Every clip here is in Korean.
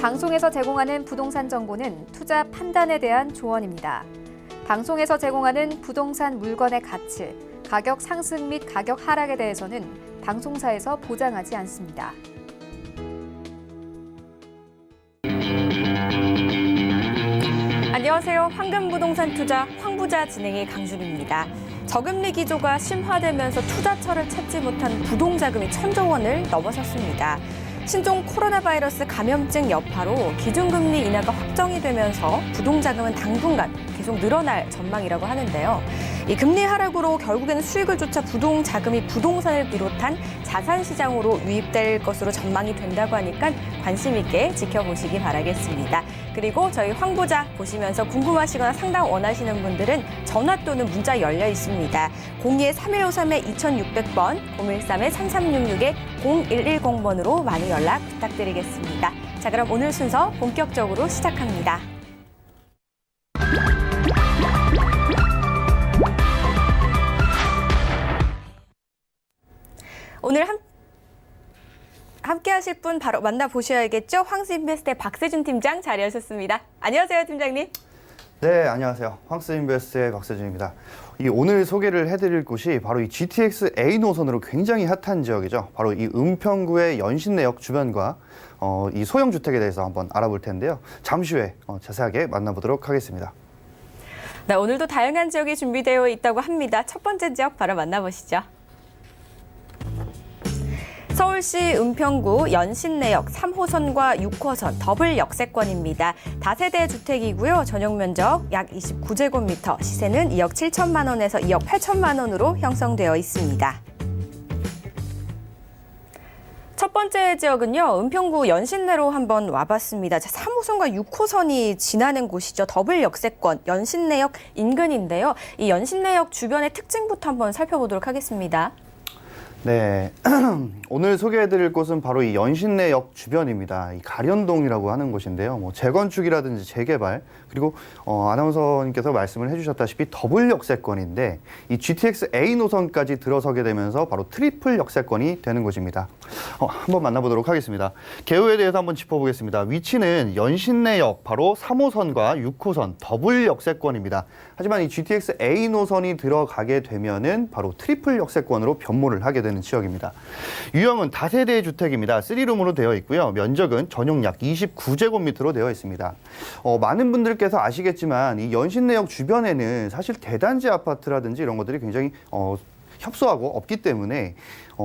방송에서 제공하는 부동산 정보는 투자 판단에 대한 조언입니다. 방송에서 제공하는 부동산 물건의 가치, 가격 상승 및 가격 하락에 대해서는 방송사에서 보장하지 않습니다. 안녕하세요. 황금부동산 투자 황부자 진행의 강준입니다. 저금리 기조가 심화되면서 투자처를 찾지 못한 부동자금이 1,000조 원을 넘어섰습니다. 신종 코로나 바이러스 감염증 여파로 기준금리 인하가 확정이 되면서 부동자금은 당분간 계속 늘어날 전망이라고 하는데요. 이 금리 하락으로 결국에는 수익을 쫓아 부동자금이 부동산을 비롯한 자산 시장으로 유입될 것으로 전망이 된다고 하니까 관심 있게 지켜보시기 바라겠습니다. 그리고 저희 황부자 보시면서 궁금하시거나 상담 원하시는 분들은 전화 또는 문자 열려 있습니다. 02-3153-2600번, 013-3366-0110번으로 많은 연락 부탁드리겠습니다. 자, 그럼 오늘 순서 본격적으로 시작합니다. 오늘 함께 하실 분 바로 만나보셔야겠죠? 황스인베스트의 박세준 팀장 자리하셨습니다. 안녕하세요, 팀장님. 네, 안녕하세요. 황스인베스트의 박세준입니다. 오늘 소개를 해드릴 곳이 바로 이 GTX A 노선으로 굉장히 핫한 지역이죠. 바로 이 은평구의 연신내역 주변과 이 소형주택에 대해서 한번 알아볼 텐데요. 잠시 후에 자세하게 만나보도록 하겠습니다. 네, 오늘도 다양한 지역이 준비되어 있다고 합니다. 첫 번째 지역 바로 만나보시죠. 서울시 은평구 연신내역 3호선과 6호선 더블 역세권입니다. 다세대 주택이고요. 전용 면적 약 29제곱미터, 시세는 2억 7천만 원에서 2억 8천만 원으로 형성되어 있습니다. 첫 번째 지역은요, 은평구 연신내로 한번 와봤습니다. 3호선과 6호선이 지나는 곳이죠. 더블 역세권, 연신내역 인근인데요. 이 연신내역 주변의 특징부터 한번 살펴보도록 하겠습니다. 네, 오늘 소개해드릴 곳은 바로 이 연신내역 주변입니다. 이 가련동이라고 하는 곳인데요. 재건축이라든지 재개발, 그리고 아나운서님께서 말씀을 해주셨다시피 더블 역세권인데 이 GTX A 노선까지 들어서게 되면서 바로 트리플 역세권이 되는 곳입니다. 한번 만나보도록 하겠습니다. 개요에 대해서 한번 짚어보겠습니다. 위치는 연신내역 바로 3호선과 6호선 더블 역세권입니다. 하지만 이 GTX A 노선이 들어가게 되면은 바로 트리플 역세권으로 변모를 하게 되는 지역입니다. 유형은 다세대 주택입니다. 3룸으로 되어 있고요. 면적은 전용 약 29제곱미터로 되어 있습니다. 많은 분들께서 아시겠지만 이 연신내역 주변에는 사실 대단지 아파트라든지 이런 것들이 굉장히 협소하고 없기 때문에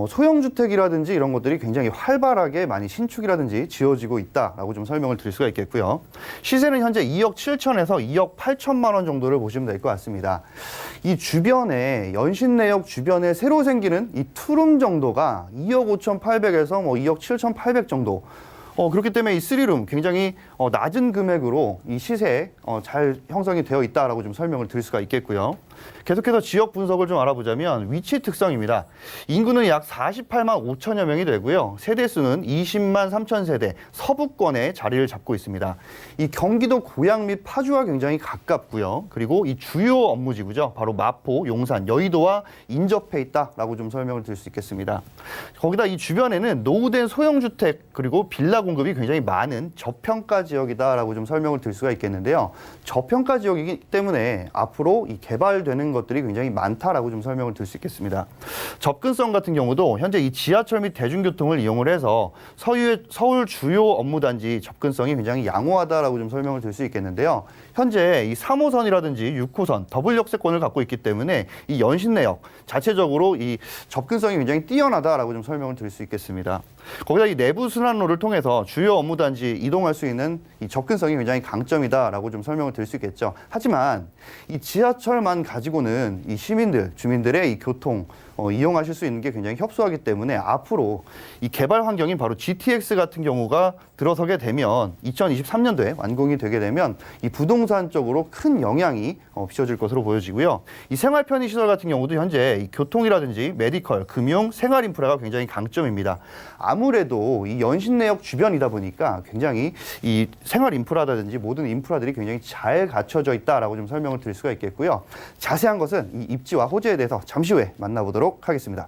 소형주택이라든지 이런 것들이 굉장히 활발하게 많이 신축이라든지 지어지고 있다라고 좀 설명을 드릴 수가 있겠고요. 시세는 현재 2억 7천에서 2억 8천만 원 정도를 보시면 될 것 같습니다. 이 주변에 연신내역 주변에 새로 생기는 이 투룸 정도가 2억 5,800에서 2억 7,800 정도. 그렇기 때문에 이 3룸 굉장히 낮은 금액으로 이 시세에 잘 형성이 되어 있다라고 좀 설명을 드릴 수가 있겠고요. 계속해서 지역 분석을 좀 알아보자면 위치 특성입니다. 인구는 약 48만 5천여 명이 되고요. 세대수는 20만 3천 세대, 서부권에 자리를 잡고 있습니다. 이 경기도 고양 및 파주와 굉장히 가깝고요. 그리고 이 주요 업무지구죠. 바로 마포, 용산, 여의도와 인접해 있다라고 좀 설명을 드릴 수 있겠습니다. 거기다 이 주변에는 노후된 소형주택 그리고 빌라 공급이 굉장히 많은 저평가 지역이다라고 좀 설명을 드릴 수가 있겠는데요. 저평가 지역이기 때문에 앞으로 이 개발되는 것들이 굉장히 많다라고 좀 설명을 드릴 수 있겠습니다. 접근성 같은 경우도 현재 이 지하철 및 대중교통을 이용을 해서 서울 주요 업무단지 접근성이 굉장히 양호하다라고 좀 설명을 드릴 수 있겠는데요. 현재 이 3호선이라든지 6호선 더블 역세권을 갖고 있기 때문에 이 연신내역 자체적으로 이 접근성이 굉장히 뛰어나다라고 좀 설명을 드릴 수 있겠습니다. 거기다 이 내부 순환로를 통해서 주요 업무단지 이동할 수 있는 이 접근성이 굉장히 강점이다라고 좀 설명을 드릴 수 있겠죠. 하지만 이 지하철만 가지고는 이 시민들, 주민들의 이 교통 이용하실 수 있는 게 굉장히 협소하기 때문에 앞으로 이 개발 환경인 바로 GTX 같은 경우가 들어서게 되면 2023년도에 완공이 되게 되면 이 부동산 쪽으로 큰 영향이 비춰질 것으로 보여지고요. 이 생활 편의시설 같은 경우도 현재 이 교통이라든지 메디컬, 금융, 생활 인프라가 굉장히 강점입니다. 아무래도 이 연신내역 주변이다 보니까 굉장히 이 생활 인프라라든지 모든 인프라들이 굉장히 잘 갖춰져 있다라고 좀 설명을 드릴 수가 있겠고요. 자세한 것은 이 입지와 호재에 대해서 잠시 후에 만나보도록 하겠습니다.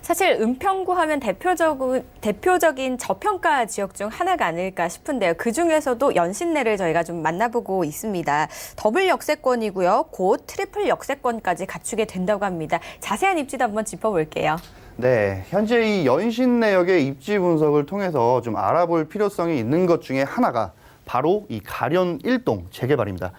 사실 은평구 하면 대표적인 저평가 지역 중 하나가 아닐까 싶은데요. 그중에서도 연신내를 저희가 좀 만나보고 있습니다. 더블 역세권이고요. 곧 트리플 역세권까지 갖추게 된다고 합니다. 자세한 입지도 한번 짚어볼게요. 네, 현재 이 연신내역의 입지 분석을 통해서 좀 알아볼 필요성이 있는 것 중에 하나가 바로 이 가련 1동 재개발입니다.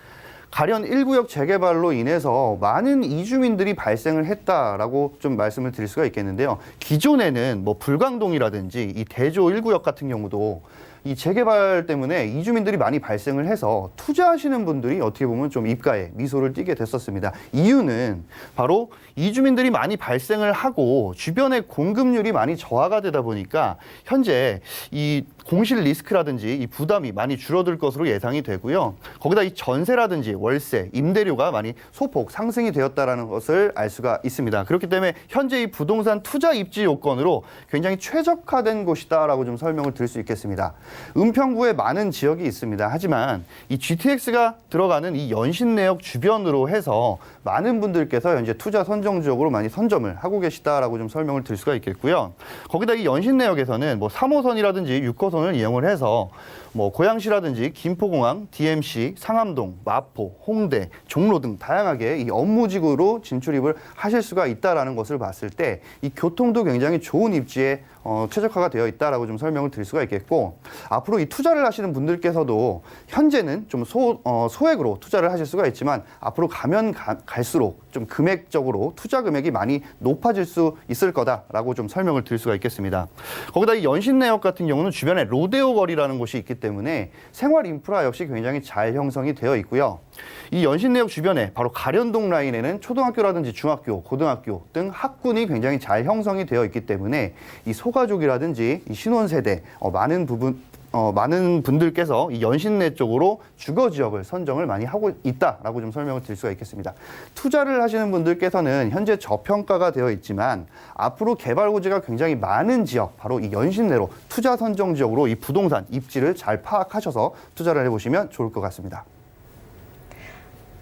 가련 1구역 재개발로 인해서 많은 이주민들이 발생을 했다라고 좀 말씀을 드릴 수가 있겠는데요. 기존에는 뭐 불광동이라든지 이 대조 1구역 같은 경우도 이 재개발 때문에 이주민들이 많이 발생을 해서 투자하시는 분들이 어떻게 보면 좀 입가에 미소를 띠게 됐었습니다. 이유는 바로 이주민들이 많이 발생을 하고 주변의 공급률이 많이 저하가 되다 보니까 현재 이 공실 리스크라든지 이 부담이 많이 줄어들 것으로 예상이 되고요. 거기다 이 전세라든지 월세, 임대료가 많이 소폭 상승이 되었다라는 것을 알 수가 있습니다. 그렇기 때문에 현재 이 부동산 투자 입지 요건으로 굉장히 최적화된 곳이다라고 좀 설명을 드릴 수 있겠습니다. 은평구에 많은 지역이 있습니다. 하지만 이 GTX가 들어가는 이 연신내역 주변으로 해서 많은 분들께서 현재 투자 선정 지역으로 많이 선점을 하고 계시다라고 좀 설명을 드릴 수가 있겠고요. 거기다 이 연신내역에서는 뭐 3호선이라든지 6호선을 이용을 해서 뭐 고양시라든지 김포공항, DMC, 상암동, 마포, 홍대, 종로 등 다양하게 이 업무지구로 진출입을 하실 수가 있다라는 것을 봤을 때 이 교통도 굉장히 좋은 입지에 최적화가 되어 있다라고 좀 설명을 드릴 수가 있겠고, 앞으로 이 투자를 하시는 분들께서도 현재는 좀 소액으로 투자를 하실 수가 있지만 앞으로 가면 갈수록 좀 금액적으로 투자 금액이 많이 높아질 수 있을 거다라고 좀 설명을 드릴 수가 있겠습니다. 거기다 이 연신내역 같은 경우는 주변에 로데오 거리라는 곳이 있기 때문에 생활 인프라 역시 굉장히 잘 형성이 되어 있고요. 이 연신내역 주변에 바로 가련동 라인에는 초등학교라든지 중학교, 고등학교 등 학군이 굉장히 잘 형성이 되어 있기 때문에 이 소가족이라든지 이 신혼세대 많은 분들께서 이 연신내 쪽으로 주거 지역을 선정을 많이 하고 있다라고 좀 설명을 드릴 수가 있겠습니다. 투자를 하시는 분들께서는 현재 저평가가 되어 있지만 앞으로 개발 호재가 굉장히 많은 지역, 바로 이 연신내로 투자 선정 지역으로 이 부동산 입지를 잘 파악하셔서 투자를 해보시면 좋을 것 같습니다.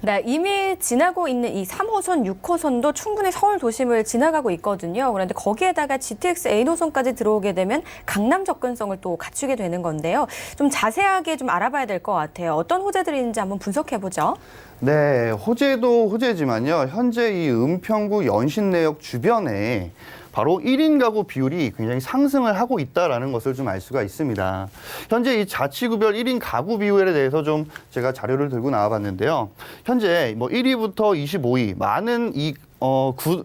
네, 이미 지나고 있는 이 3호선, 6호선도 충분히 서울 도심을 지나가고 있거든요. 그런데 거기에다가 GTX A 노선까지 들어오게 되면 강남 접근성을 또 갖추게 되는 건데요. 좀 자세하게 좀 알아봐야 될 것 같아요. 어떤 호재들이 있는지 한번 분석해보죠. 네, 호재도 호재지만요. 현재 이 은평구 연신내역 주변에 바로 1인 가구 비율이 굉장히 상승을 하고 있다는 것을 좀 알 수가 있습니다. 현재 이 자치구별 1인 가구 비율에 대해서 좀 제가 자료를 들고 나와봤는데요. 현재 뭐 1위부터 25위 많은 이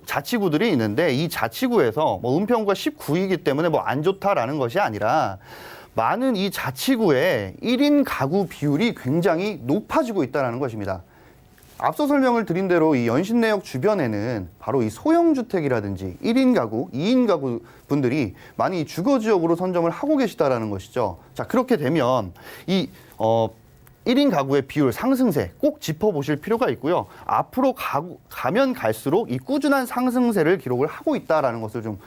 자치구들이 있는데 이 자치구에서 뭐 은평구가 19위이기 때문에 뭐 안 좋다라는 것이 아니라 많은 이 자치구의 1인 가구 비율이 굉장히 높아지고 있다는 것입니다. 앞서 설명을 드린 대로 이 연신내역 주변에는 바로 이 소형주택이라든지 1인 가구, 2인 가구 분들이 많이 주거 지역으로 선점을 하고 계시다라는 것이죠. 자, 그렇게 되면 이 1인 가구의 비율 상승세 꼭 짚어보실 필요가 있고요. 앞으로 가면 갈수록 이 꾸준한 상승세를 기록을 하고 있다는 것을 좀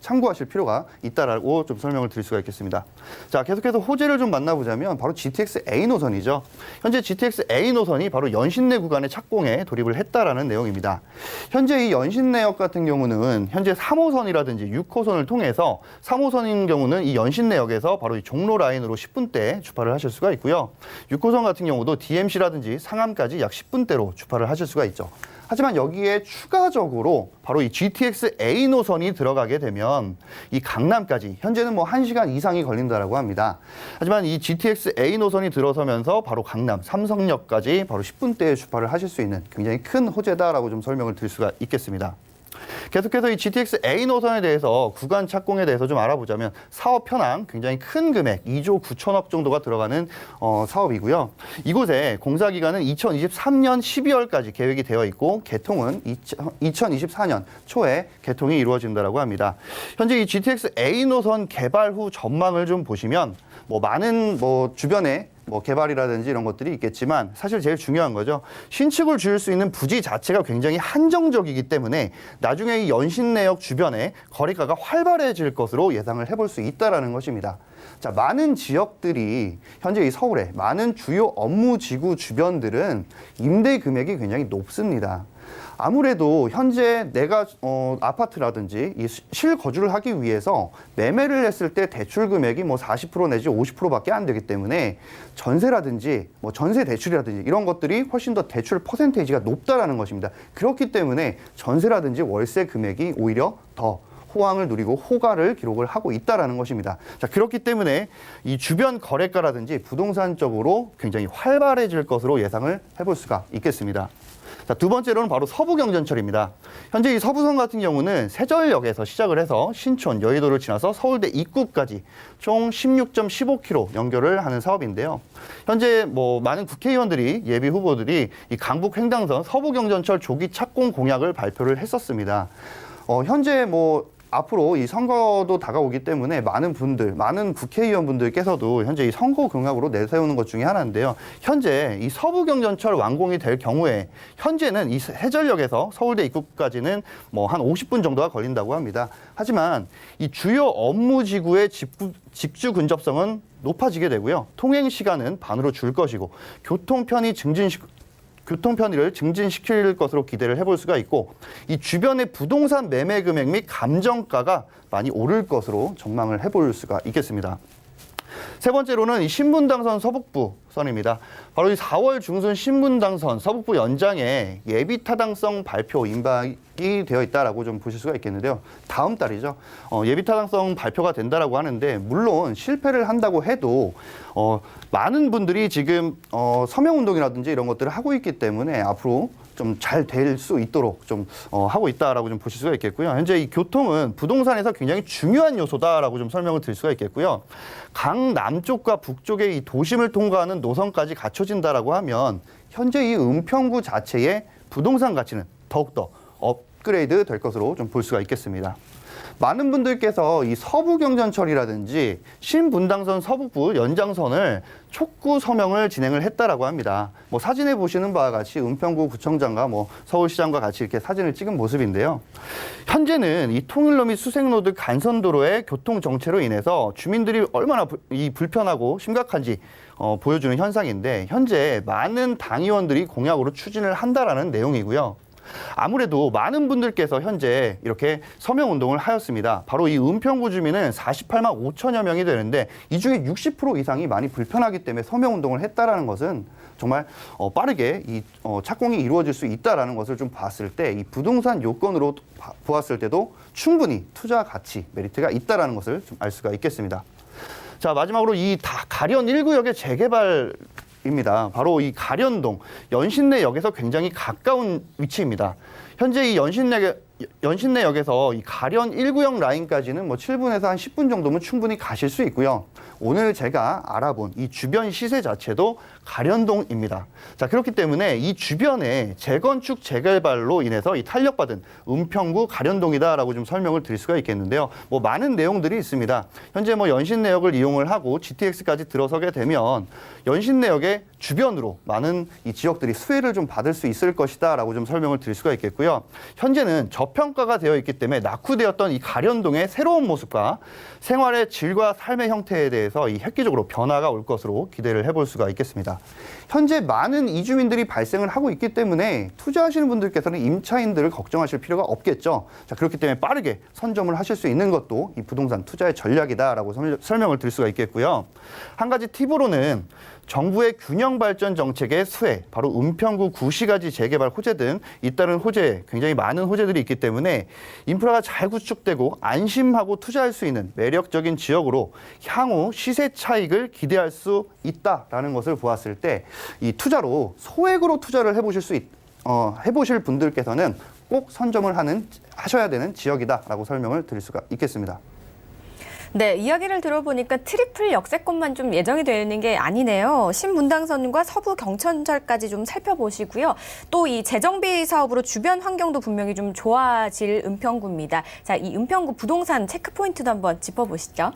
참고하실 필요가 있다라고 좀 설명을 드릴 수가 있겠습니다. 자, 계속해서 호재를 좀 만나보자면 바로 GTX A 노선이죠. 현재 GTX A 노선이 바로 연신내 구간의 착공에 돌입을 했다라는 내용입니다. 현재 이 연신내역 같은 경우는 현재 3호선이라든지 6호선을 통해서 3호선인 경우는 이 연신내역에서 바로 이 종로 라인으로 10분대 주파를 하실 수가 있고요. 6호선 같은 경우도 DMC라든지 상암까지 약 10분대로 주파를 하실 수가 있죠. 하지만 여기에 추가적으로 바로 이 GTX A 노선이 들어가게 되면 이 강남까지 현재는 뭐 1시간 이상이 걸린다라고 합니다. 하지만 이 GTX A 노선이 들어서면서 바로 강남 삼성역까지 바로 10분대에 주파를 하실 수 있는 굉장히 큰 호재다라고 좀 설명을 드릴 수가 있겠습니다. 계속해서 이 GTX A 노선에 대해서 구간 착공에 대해서 좀 알아보자면 사업 현황 굉장히 큰 금액 2조 9천억 정도가 들어가는 사업이고요. 이곳에 공사 기간은 2023년 12월까지 계획이 되어 있고 개통은 2024년 초에 개통이 이루어진다라고 합니다. 현재 이 GTX A 노선 개발 후 전망을 좀 보시면 많은 주변에 개발이라든지 이런 것들이 있겠지만 사실 제일 중요한 거죠. 신축을 지을 수 있는 부지 자체가 굉장히 한정적이기 때문에 나중에 이 연신내역 주변에 거래가가 활발해질 것으로 예상을 해볼 수 있다는 것입니다. 자, 많은 지역들이 현재 이 서울의 많은 주요 업무지구 주변들은 임대 금액이 굉장히 높습니다. 아무래도 현재 내가 아파트라든지 이 실거주를 하기 위해서 매매를 했을 때 대출 금액이 뭐 40% 내지 50%밖에 안 되기 때문에 전세라든지 뭐 전세 대출이라든지 이런 것들이 훨씬 더 대출 퍼센테이지가 높다라는 것입니다. 그렇기 때문에 전세라든지 월세 금액이 오히려 더 호황을 누리고 호가를 기록을 하고 있다라는 것입니다. 자, 그렇기 때문에 이 주변 거래가라든지 부동산 쪽으로 굉장히 활발해질 것으로 예상을 해볼 수가 있겠습니다. 자, 두 번째로는 바로 서부경전철입니다. 현재 이 서부선 같은 경우는 세절역에서 시작을 해서 신촌, 여의도를 지나서 서울대 입구까지 총 16.15km 연결을 하는 사업인데요. 현재 뭐 많은 국회의원들이 예비 후보들이 이 강북 횡단선 서부경전철 조기 착공 공약을 발표를 했었습니다. 현재 뭐 앞으로 이 선거도 다가오기 때문에 많은 국회의원분들께서도 현재 이 선거 공약으로 내세우는 것 중에 하나인데요. 현재 이 서부경전철 완공이 될 경우에 현재는 이 세전역에서 서울대 입구까지는 뭐 한 50분 정도가 걸린다고 합니다. 하지만 이 주요 업무지구의 직주 근접성은 높아지게 되고요. 통행 시간은 반으로 줄 것이고 교통 편의를 증진시킬 것으로 기대를 해볼 수가 있고 이 주변의 부동산 매매 금액 및 감정가가 많이 오를 것으로 전망을 해볼 수가 있겠습니다. 세 번째로는 이 신분당선 서북부선입니다. 바로 이 4월 중순 신분당선 서북부 연장에 예비 타당성 발표 임박이 되어 있다라고 좀 보실 수가 있겠는데요. 다음 달이죠. 예비 타당성 발표가 된다라고 하는데 물론 실패를 한다고 해도 많은 분들이 지금 서명운동이라든지 이런 것들을 하고 있기 때문에 앞으로 좀 잘 될 수 있도록 좀 하고 있다라고 좀 보실 수가 있겠고요. 현재 이 교통은 부동산에서 굉장히 중요한 요소다라고 좀 설명을 드릴 수가 있겠고요. 강 남쪽과 북쪽의 이 도심을 통과하는 노선까지 갖춰진다라고 하면 현재 이 은평구 자체의 부동산 가치는 더욱더 업그레이드 될 것으로 좀 볼 수가 있겠습니다. 많은 분들께서 이 서부경전철이라든지 신분당선 서북부 연장선을 촉구 서명을 진행을 했다라고 합니다. 뭐 사진에 보시는 바와 같이 은평구 구청장과 뭐 서울시장과 같이 이렇게 사진을 찍은 모습인데요. 현재는 이 통일로 및 수색로드 간선도로의 교통 정체로 인해서 주민들이 얼마나 불편하고 심각한지 보여주는 현상인데 현재 많은 당의원들이 공약으로 추진을 한다라는 내용이고요. 아무래도 많은 분들께서 현재 이렇게 서명운동을 하였습니다. 바로 이 은평구 주민은 48만 5천여 명이 되는데 이 중에 60% 이상이 많이 불편하기 때문에 서명운동을 했다라는 것은 정말 빠르게 이 착공이 이루어질 수 있다라는 것을 좀 봤을 때 이 부동산 요건으로 보았을 때도 충분히 투자 가치, 메리트가 있다라는 것을 좀 알 수가 있겠습니다. 자, 마지막으로 이 가련 1구역의 재개발 입니다. 바로 이 가련동, 연신내역에서 굉장히 가까운 위치입니다. 현재 이 연신내역에서 이 가련 1구역 라인까지는 뭐 7분에서 한 10분 정도면 충분히 가실 수 있고요. 오늘 제가 알아본 이 주변 시세 자체도 가련동입니다. 자, 그렇기 때문에 이 주변에 재건축 재개발로 인해서 이 탄력받은 은평구 가련동이다라고 좀 설명을 드릴 수가 있겠는데요. 뭐 많은 내용들이 있습니다. 현재 뭐 연신내역을 이용을 하고 GTX까지 들어서게 되면 연신내역의 주변으로 많은 이 지역들이 수혜를 좀 받을 수 있을 것이다라고 좀 설명을 드릴 수가 있겠고요. 현재는 저평가가 되어 있기 때문에 낙후되었던 이 가련동의 새로운 모습과 생활의 질과 삶의 형태에 대해서 이 획기적으로 변화가 올 것으로 기대를 해볼 수가 있겠습니다. 현재 많은 이주민들이 발생을 하고 있기 때문에 투자하시는 분들께서는 임차인들을 걱정하실 필요가 없겠죠. 자, 그렇기 때문에 빠르게 선점을 하실 수 있는 것도 이 부동산 투자의 전략이다라고 설명을 드릴 수가 있겠고요. 한 가지 팁으로는 정부의 균형 발전 정책의 수혜, 바로 은평구 구시가지 재개발 호재 등 잇따른 호재, 굉장히 많은 호재들이 있기 때문에 인프라가 잘 구축되고 안심하고 투자할 수 있는 매력적인 지역으로 향후 시세 차익을 기대할 수 있다라는 것을 보았을 때 이 투자로 소액으로 투자를 해보실 분들께서는 꼭 선점을 하셔야 되는 지역이다라고 설명을 드릴 수가 있겠습니다. 네, 이야기를 들어보니까 트리플 역세권만 좀 예정이 되는 게 아니네요. 신분당선과 서부경천철까지 좀 살펴보시고요. 또 이 재정비 사업으로 주변 환경도 분명히 좀 좋아질 은평구입니다. 자, 이 은평구 부동산 체크포인트도 한번 짚어보시죠.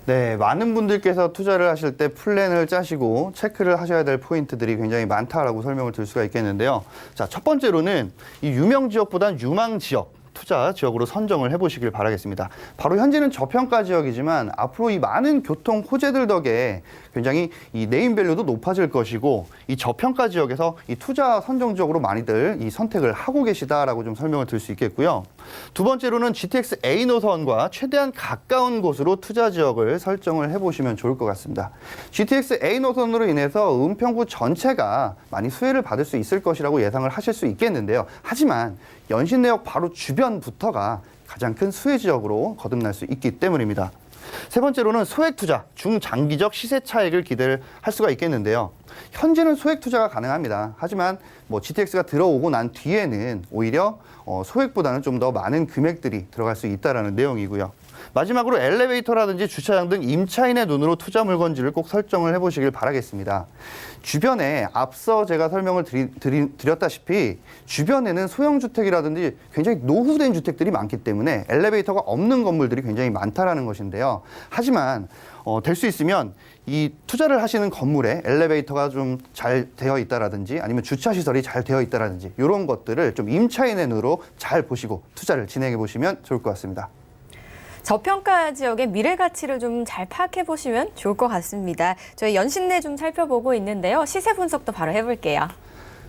네, 많은 분들께서 투자를 하실 때 플랜을 짜시고 체크를 하셔야 될 포인트들이 굉장히 많다라고 설명을 드릴 수가 있겠는데요. 자, 첫 번째로는 이 유명 지역보단 유망 지역, 투자 지역으로 선정을 해보시길 바라겠습니다. 바로 현재는 저평가 지역이지만 앞으로 이 많은 교통 호재들 덕에 굉장히 이 네임밸류도 높아질 것이고 이 저평가 지역에서 이 투자 선정적으로 많이들 이 선택을 하고 계시다라고 좀 설명을 드릴 수 있겠고요. 두 번째로는 GTX A 노선과 최대한 가까운 곳으로 투자 지역을 설정을 해보시면 좋을 것 같습니다. GTX A 노선으로 인해서 은평구 전체가 많이 수혜를 받을 수 있을 것이라고 예상을 하실 수 있겠는데요. 하지만 연신내역 바로 주변부터가 가장 큰 수혜 지역으로 거듭날 수 있기 때문입니다. 세 번째로는 소액 투자, 중장기적 시세 차익을 기대를 할 수가 있겠는데요. 현재는 소액 투자가 가능합니다. 하지만 뭐 GTX가 들어오고 난 뒤에는 오히려 소액보다는 좀 더 많은 금액들이 들어갈 수 있다는 내용이고요. 마지막으로 엘리베이터라든지 주차장 등 임차인의 눈으로 투자 물건지를 꼭 설정을 해보시길 바라겠습니다. 주변에 앞서 제가 설명을 드렸다시피 주변에는 소형주택이라든지 굉장히 노후된 주택들이 많기 때문에 엘리베이터가 없는 건물들이 굉장히 많다라는 것인데요. 하지만 될 수 있으면 이 투자를 하시는 건물에 엘리베이터가 좀 잘 되어 있다라든지 아니면 주차 시설이 잘 되어 있다라든지 이런 것들을 좀 임차인의 눈으로 잘 보시고 투자를 진행해 보시면 좋을 것 같습니다. 저평가 지역의 미래 가치를 좀 잘 파악해 보시면 좋을 것 같습니다. 저희 연신내 좀 살펴보고 있는데요. 시세 분석도 바로 해볼게요.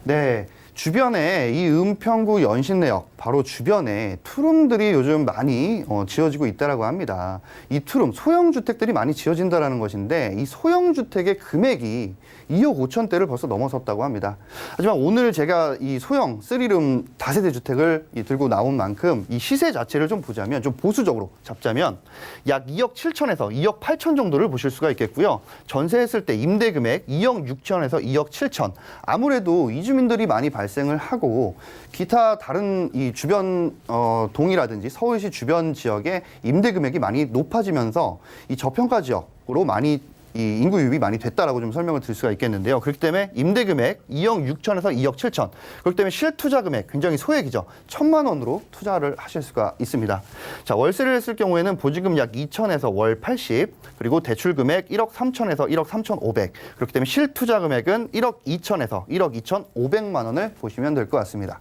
네. 주변에 이 은평구 연신내역 바로 주변에 투룸들이 요즘 많이 지어지고 있다라고 합니다. 이 투룸 소형 주택들이 많이 지어진다라는 것인데 이 소형 주택의 금액이 2억 5천대를 벌써 넘어섰다고 합니다. 하지만 오늘 제가 이 소형 3룸 다세대 주택을 들고 나온 만큼 이 시세 자체를 좀 보자면 좀 보수적으로 잡자면 약 2억 7천에서 2억 8천 정도를 보실 수가 있겠고요. 전세했을 때 임대 금액 2억 6천에서 2억 7천. 아무래도 이주민들이 많이 발생을 하고 기타 다른 이 주변 동이라든지 서울시 주변 지역의 임대 금액이 많이 높아지면서 이 저평가 지역으로 많이 이 인구 유입이 많이 됐다라고 좀 설명을 드릴 수가 있겠는데요. 그렇기 때문에 임대 금액 2억 6천에서 2억 7천. 그렇기 때문에 실투자 금액 굉장히 소액이죠. 1,000만 원으로 투자를 하실 수가 있습니다. 자, 월세를 했을 경우에는 보증금 약 2천에서 월 80, 그리고 대출 금액 1억 3천에서 1억 3,500. 그렇기 때문에 실투자 금액은 1억 2천에서 1억 2,500만 원을 보시면 될 것 같습니다.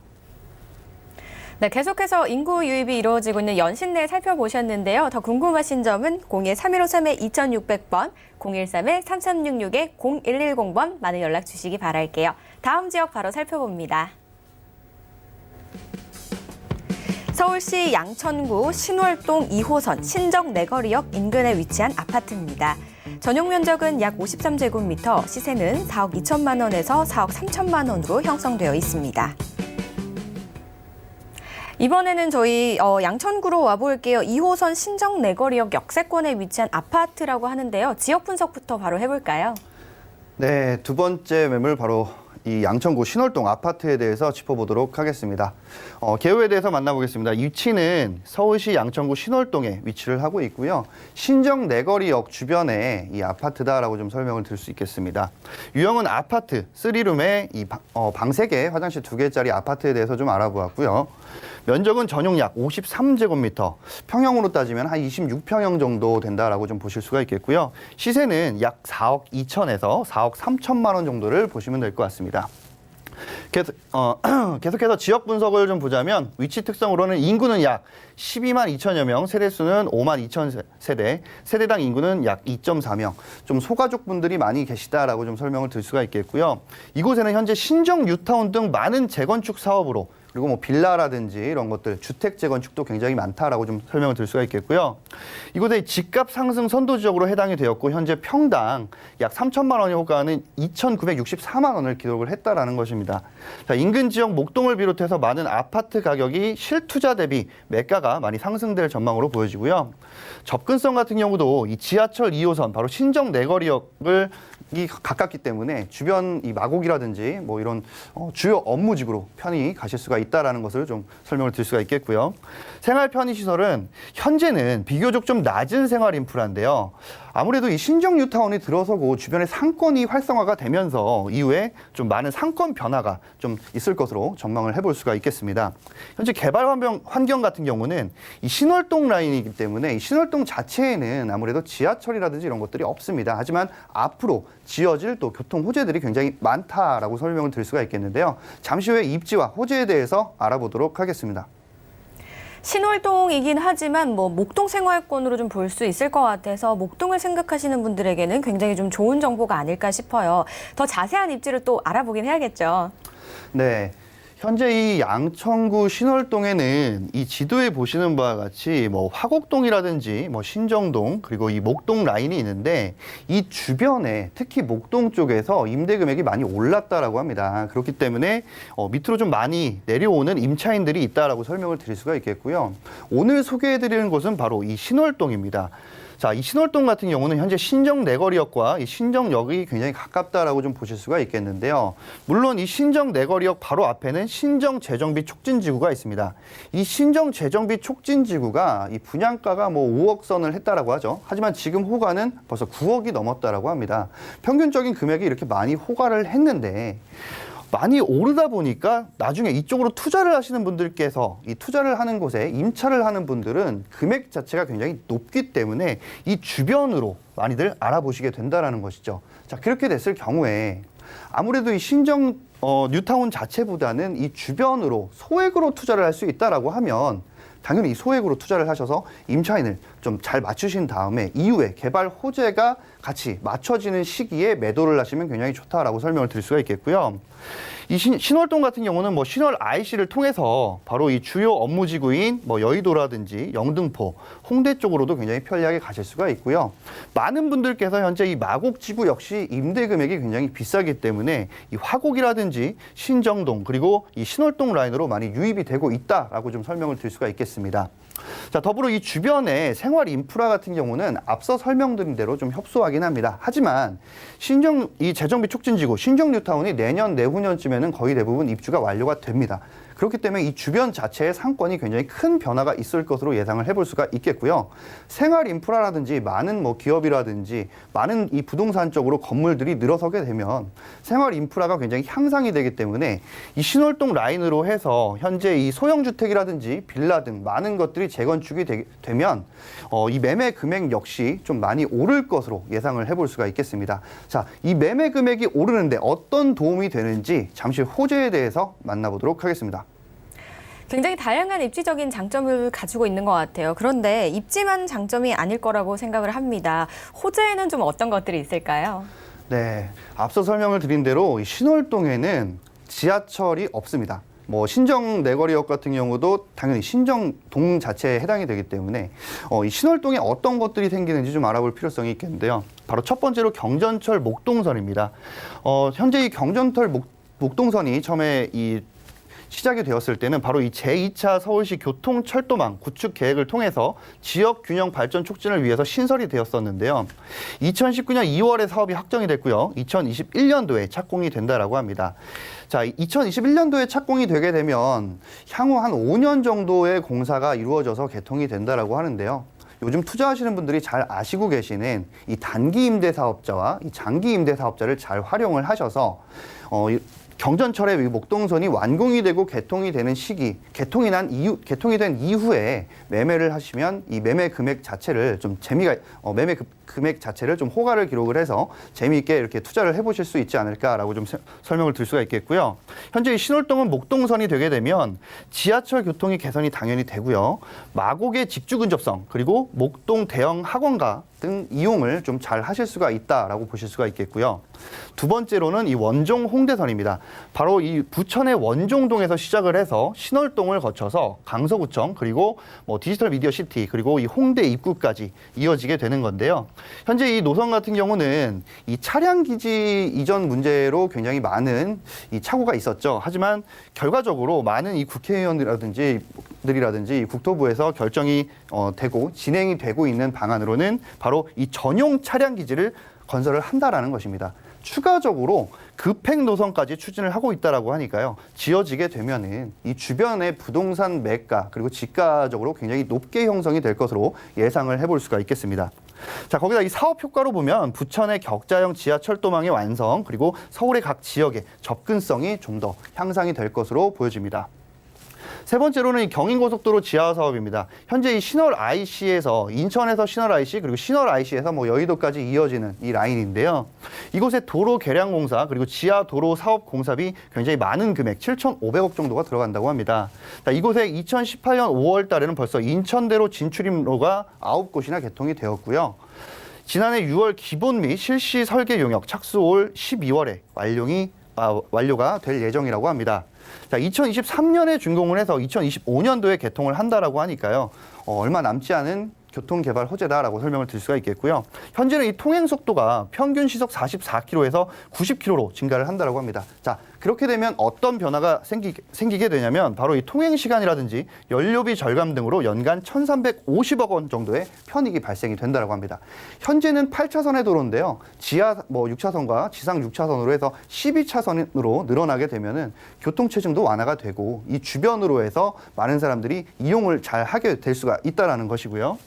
네, 계속해서 인구 유입이 이루어지고 있는 연신내 살펴보셨는데요. 더 궁금하신 점은 02-3153-2600번, 013-3366-0110번 많은 연락 주시기 바랄게요. 다음 지역 바로 살펴봅니다. 서울시 양천구 신월동 2호선 신정내거리역 인근에 위치한 아파트입니다. 전용 면적은 약 53제곱미터, 시세는 4억 2천만 원에서 4억 3천만 원으로 형성되어 있습니다. 이번에는 저희 양천구로 와볼게요. 2호선 신정내거리역 역세권에 위치한 아파트라고 하는데요. 지역 분석부터 바로 해볼까요? 네, 두 번째 매물 바로 이 양천구 신월동 아파트에 대해서 짚어보도록 하겠습니다. 개요에 대해서 만나보겠습니다. 위치는 서울시 양천구 신월동에 위치를 하고 있고요. 신정내거리역 주변에 이 아파트다라고 좀 설명을 드릴 수 있겠습니다. 유형은 아파트 3룸에 이 방 3개, 화장실 2개짜리 아파트에 대해서 좀 알아보았고요. 면적은 전용 약 53제곱미터, 평형으로 따지면 한 26평형 정도 된다라고 좀 보실 수가 있겠고요. 시세는 약 4억 2천에서 4억 3천만 원 정도를 보시면 될 것 같습니다. 계속해서 지역 분석을 좀 보자면 위치 특성으로는 인구는 약 12만 2천여 명, 세대수는 5만 2천 세대, 세대당 인구는 약 2.4명, 좀 소가족 분들이 많이 계시다라고 좀 설명을 드릴 수가 있겠고요. 이곳에는 현재 신정 뉴타운 등 많은 재건축 사업으로 그리고 뭐 빌라라든지 이런 것들, 주택 재건축도 굉장히 많다라고 좀 설명을 드릴 수가 있겠고요. 이곳에 집값 상승 선도 지역으로 해당이 되었고 현재 평당 약 3천만 원이 호가하는 2,964만 원을 기록을 했다라는 것입니다. 자, 인근 지역 목동을 비롯해서 많은 아파트 가격이 실투자 대비 매가가 많이 상승될 전망으로 보여지고요. 접근성 같은 경우도 이 지하철 2호선 바로 신정 내거리역을 가깝기 때문에 주변 이 마곡이라든지 뭐 이런 주요 업무직으로 편히 가실 수가 있다라는 것을 좀 설명을 드릴 수가 있겠고요. 생활 편의 시설은 현재는 비교적 좀 낮은 생활 인프라인데요. 아무래도 이 신정 뉴타운이 들어서고 주변에 상권이 활성화가 되면서 이후에 좀 많은 상권 변화가 좀 있을 것으로 전망을 해볼 수가 있겠습니다. 현재 개발 환경 같은 경우는 이 신월동 라인이기 때문에 이 신월동 자체에는 아무래도 지하철이라든지 이런 것들이 없습니다. 하지만 앞으로 지어질 또 교통 호재들이 굉장히 많다라고 설명을 드릴 수가 있겠는데요. 잠시 후에 입지와 호재에 대해서 알아보도록 하겠습니다. 신월동이긴 하지만 목동 생활권으로 좀 볼 수 있을 것 같아서 목동을 생각하시는 분들에게는 굉장히 좀 좋은 정보가 아닐까 싶어요. 더 자세한 입지를 또 알아보긴 해야겠죠. 네. 현재 이 양천구 신월동에는 이 지도에 보시는 바와 같이 화곡동이라든지 신정동 그리고 이 목동 라인이 있는데 이 주변에 특히 목동 쪽에서 임대 금액이 많이 올랐다라고 합니다. 그렇기 때문에 밑으로 좀 많이 내려오는 임차인들이 있다라고 설명을 드릴 수가 있겠고요. 오늘 소개해드리는 곳은 바로 이 신월동입니다. 자, 이 신월동 같은 경우는 현재 신정 내거리역과 이 신정역이 굉장히 가깝다라고 좀 보실 수가 있겠는데요. 물론 이 신정 내거리역 바로 앞에는 신정 재정비 촉진지구가 있습니다. 이 신정 재정비 촉진지구가 이 분양가가 5억 선을 했다라고 하죠. 하지만 지금 호가는 벌써 9억이 넘었다라고 합니다. 평균적인 금액이 이렇게 많이 호가를 했는데 많이 오르다 보니까 나중에 이쪽으로 투자를 하시는 분들께서 이 투자를 하는 곳에 임차를 하는 분들은 금액 자체가 굉장히 높기 때문에 이 주변으로 많이들 알아보시게 된다라는 것이죠. 자, 그렇게 됐을 경우에 아무래도 이 신정 뉴타운 자체보다는 이 주변으로 소액으로 투자를 할 수 있다라고 하면 당연히 소액으로 투자를 하셔서 임차인을 좀 잘 맞추신 다음에 이후에 개발 호재가 같이 맞춰지는 시기에 매도를 하시면 굉장히 좋다라고 설명을 드릴 수가 있겠고요. 이 신월동 같은 경우는 신월 IC를 통해서 바로 이 주요 업무지구인 여의도라든지 영등포, 홍대 쪽으로도 굉장히 편리하게 가실 수가 있고요. 많은 분들께서 현재 이 마곡지구 역시 임대 금액이 굉장히 비싸기 때문에 이 화곡이라든지 신정동 그리고 이 신월동 라인으로 많이 유입이 되고 있다라고 좀 설명을 드릴 수가 있겠습니다. 자, 더불어 이 주변의 생활 인프라 같은 경우는 앞서 설명드린 대로 좀 협소하긴 합니다. 하지만 이 재정비 촉진지구 신정 뉴타운이 내년 내후년쯤에는 거의 대부분 입주가 완료가 됩니다. 그렇기 때문에 이 주변 자체의 상권이 굉장히 큰 변화가 있을 것으로 예상을 해볼 수가 있겠고요. 생활 인프라라든지 많은 기업이라든지 많은 이 부동산 쪽으로 건물들이 늘어서게 되면 생활 인프라가 굉장히 향상이 되기 때문에 이 신월동 라인으로 해서 현재 이 소형주택이라든지 빌라 등 많은 것들이 재건축이 되면 이 매매 금액 역시 좀 많이 오를 것으로 예상을 해볼 수가 있겠습니다. 자, 이 매매 금액이 오르는데 어떤 도움이 되는지 잠시 호재에 대해서 만나보도록 하겠습니다. 굉장히 다양한 입지적인 장점을 가지고 있는 것 같아요. 그런데 입지만 장점이 아닐 거라고 생각을 합니다. 호재에는 좀 어떤 것들이 있을까요? 네, 앞서 설명을 드린 대로 이 신월동에는 지하철이 없습니다. 신정 내거리역 같은 경우도 당연히 신정동 자체에 해당이 되기 때문에 이 신월동에 어떤 것들이 생기는지 좀 알아볼 필요성이 있겠는데요. 바로 첫 번째로 경전철 목동선입니다. 현재 이 경전철 목동선이 처음에 시작이 되었을 때는 바로 이 제2차 서울시 교통철도망 구축 계획을 통해서 지역 균형 발전 촉진을 위해서 신설이 되었었는데요. 2019년 2월에 사업이 확정이 됐고요. 2021년도에 착공이 된다라고 합니다. 자, 2021년도에 착공이 되게 되면 향후 한 5년 정도의 공사가 이루어져서 개통이 된다라고 하는데요. 요즘 투자하시는 분들이 잘 아시고 계시는 이 단기 임대 사업자와 이 장기 임대 사업자를 잘 활용을 하셔서 경전철의 목동선이 완공이 되고 개통이 되는 시기, 개통이 된 이후에 매매를 하시면 이 매매 금액 자체를 좀 매매 금액 자체를 좀 호가를 기록을 해서 재미있게 이렇게 투자를 해보실 수 있지 않을까라고 좀 설명을 드릴 수가 있겠고요. 현재 이 신월동은 목동선이 되게 되면 지하철 교통이 개선이 당연히 되고요. 마곡의 직주 근접성 그리고 목동 대형 학원가 등 이용을 좀 잘 하실 수가 있다라고 보실 수가 있겠고요. 두 번째로는 이 원종 홍대선입니다. 바로 이 부천의 원종동에서 시작을 해서 신월동을 거쳐서 강서구청 그리고 디지털 미디어 시티 그리고 이 홍대 입구까지 이어지게 되는 건데요. 현재 이 노선 같은 경우는 이 차량 기지 이전 문제로 굉장히 많은 이 착오가 있었죠. 하지만 결과적으로 많은 이 국회의원들이라든지 국토부에서 결정이 되고 진행이 되고 있는 방안으로는 바로 이 전용 차량 기지를 건설을 한다라는 것입니다. 추가적으로 급행 노선까지 추진을 하고 있다라고 하니까요. 지어지게 되면은 이 주변의 부동산 매가 그리고 지가적으로 굉장히 높게 형성이 될 것으로 예상을 해볼 수가 있겠습니다. 자, 거기다 이 사업 효과로 보면 부천의 격자형 지하철도망의 완성 그리고 서울의 각 지역의 접근성이 좀 더 향상이 될 것으로 보여집니다. 세 번째로는 이 경인고속도로 지하 사업입니다. 현재 이 신월 IC에서 인천에서 신월 IC 그리고 신월 IC에서 뭐 여의도까지 이어지는 이 라인인데요. 이곳에 도로 개량 공사 그리고 지하 도로 사업 공사비 굉장히 많은 금액 7,500억 정도가 들어간다고 합니다. 자, 이곳에 2018년 5월 달에는 벌써 인천대로 진출입로가 9곳이나 개통이 되었고요. 지난해 6월 기본 및 실시 설계 용역 착수 올 12월에 완료가 될 예정이라고 합니다. 자, 2023년에 준공을 해서 2025년도에 개통을 한다라고 하니까요. 얼마 남지 않은 교통개발 호재다라고 설명을 드릴 수가 있겠고요. 현재는 이 통행 속도가 평균 시속 44km에서 90km로 증가를 한다라고 합니다. 자, 그렇게 되면 어떤 변화가 생기게 되냐면 바로 이 통행 시간이라든지 연료비 절감 등으로 연간 1,350억 원 정도의 편익이 발생이 된다라고 합니다. 현재는 8차선의 도로인데요. 지하 6차선과 지상 6차선으로 해서 12차선으로 늘어나게 되면은 교통체증도 완화가 되고 이 주변으로 해서 많은 사람들이 이용을 잘 하게 될 수가 있다라는 것이고요.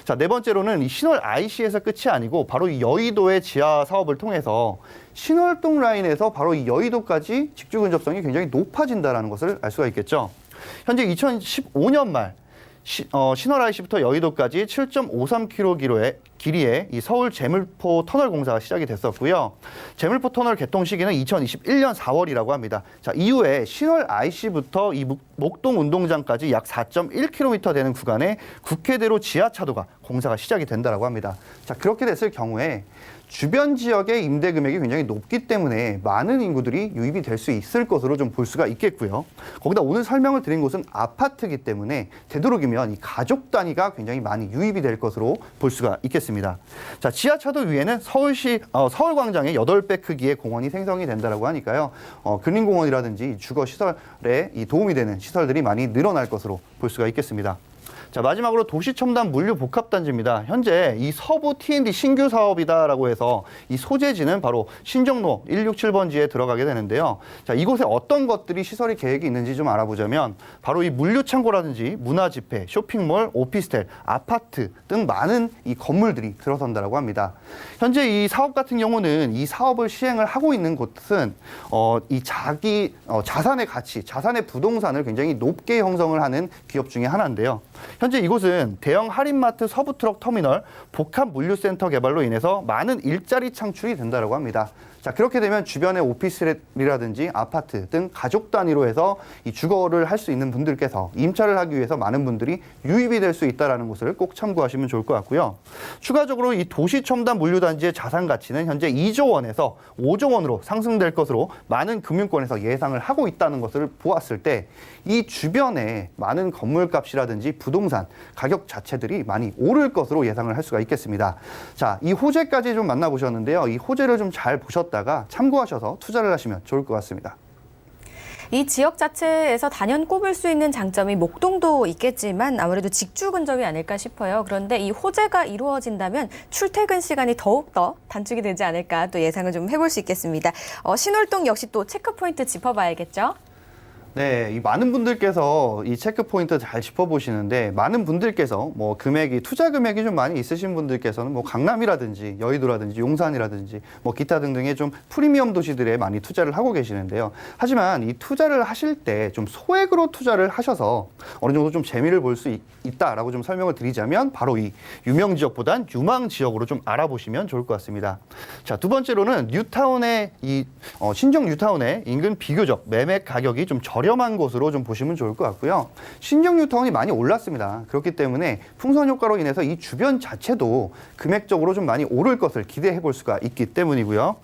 자, 네 번째로는 이 신월 IC에서 끝이 아니고 바로 이 여의도의 지하 사업을 통해서 신월동 라인에서 바로 이 여의도까지 직주 근접성이 굉장히 높아진다는 것을 알 수가 있겠죠. 현재 2015년 말 신월 IC부터 여의도까지 7.53km 길이의 이 서울 제물포 터널 공사가 시작이 됐었고요. 제물포 터널 개통 시기는 2021년 4월이라고 합니다. 자, 이후에 신월 IC부터 이 목동 운동장까지 약 4.1km 되는 구간에 국회대로 지하차도가 공사가 시작이 된다라고 합니다. 자, 그렇게 됐을 경우에 주변 지역의 임대 금액이 굉장히 높기 때문에 많은 인구들이 유입이 될 수 있을 것으로 좀 볼 수가 있겠고요. 거기다 오늘 설명을 드린 곳은 아파트이기 때문에 되도록이면 이 가족 단위가 굉장히 많이 유입이 될 것으로 볼 수가 있겠습니다. 자, 지하차도 위에는 서울광장의 8배 크기의 공원이 생성이 된다라고 하니까요. 근린공원이라든지 주거 시설에 이 도움이 되는 시설들이 많이 늘어날 것으로 볼 수가 있겠습니다. 자, 마지막으로 도시첨단 물류복합단지입니다. 현재 이 서부 T&D 신규 사업이다라고 해서 이 소재지는 바로 신정로 167번지에 들어가게 되는데요. 자, 이곳에 어떤 것들이 시설이 계획이 있는지 좀 알아보자면 바로 이 물류창고라든지 문화집회, 쇼핑몰, 오피스텔, 아파트 등 많은 이 건물들이 들어선다라고 합니다. 현재 이 사업 같은 경우는 이 사업을 시행을 하고 있는 곳은 이 자기 자산의 가치, 자산의 부동산을 굉장히 높게 형성을 하는 기업 중에 하나인데요. 현재 이곳은 대형 할인마트 서부트럭 터미널 복합 물류센터 개발로 인해서 많은 일자리 창출이 된다고 합니다. 자, 그렇게 되면 주변의 오피스텔이라든지 아파트 등 가족 단위로 해서 이 주거를 할 수 있는 분들께서 임차를 하기 위해서 많은 분들이 유입이 될 수 있다는 것을 꼭 참고하시면 좋을 것 같고요. 추가적으로 이 도시첨단 물류단지의 자산 가치는 현재 2조 원에서 5조 원으로 상승될 것으로 많은 금융권에서 예상을 하고 있다는 것을 보았을 때 이 주변에 많은 건물값이라든지 부동산 가격 자체들이 많이 오를 것으로 예상을 할 수가 있겠습니다. 자, 이 호재까지 좀 만나보셨는데요. 이 호재를 좀 잘 보셨다가 참고하셔서 투자를 하시면 좋을 것 같습니다. 이 지역 자체에서 단연 꼽을 수 있는 장점이 목동도 있겠지만 아무래도 직주 근접이 아닐까 싶어요. 그런데 이 호재가 이루어진다면 출퇴근 시간이 더욱더 단축이 되지 않을까 또 예상을 좀 해볼 수 있겠습니다. 신월동 역시 또 체크포인트 짚어봐야겠죠? 네, 이 많은 분들께서 이 체크 포인트 잘 짚어보시는데 많은 분들께서 뭐 투자 금액이 좀 많이 있으신 분들께서는 뭐 강남이라든지 여의도라든지 용산이라든지 뭐 기타 등등의 좀 프리미엄 도시들에 많이 투자를 하고 계시는데요. 하지만 이 투자를 하실 때 좀 소액으로 투자를 하셔서 어느 정도 좀 재미를 볼 수 있다라고 좀 설명을 드리자면 바로 이 유명 지역보단 유망 지역으로 좀 알아보시면 좋을 것 같습니다. 자, 두 번째로는 뉴타운의 신정 뉴타운의 인근 비교적 매매 가격이 좀 저렴한 곳으로 좀 보시면 좋을 것 같고요. 신정 뉴타운이 많이 올랐습니다. 그렇기 때문에 풍선 효과로 인해서 이 주변 자체도 금액적으로 좀 많이 오를 것을 기대해 볼 수가 있기 때문이고요.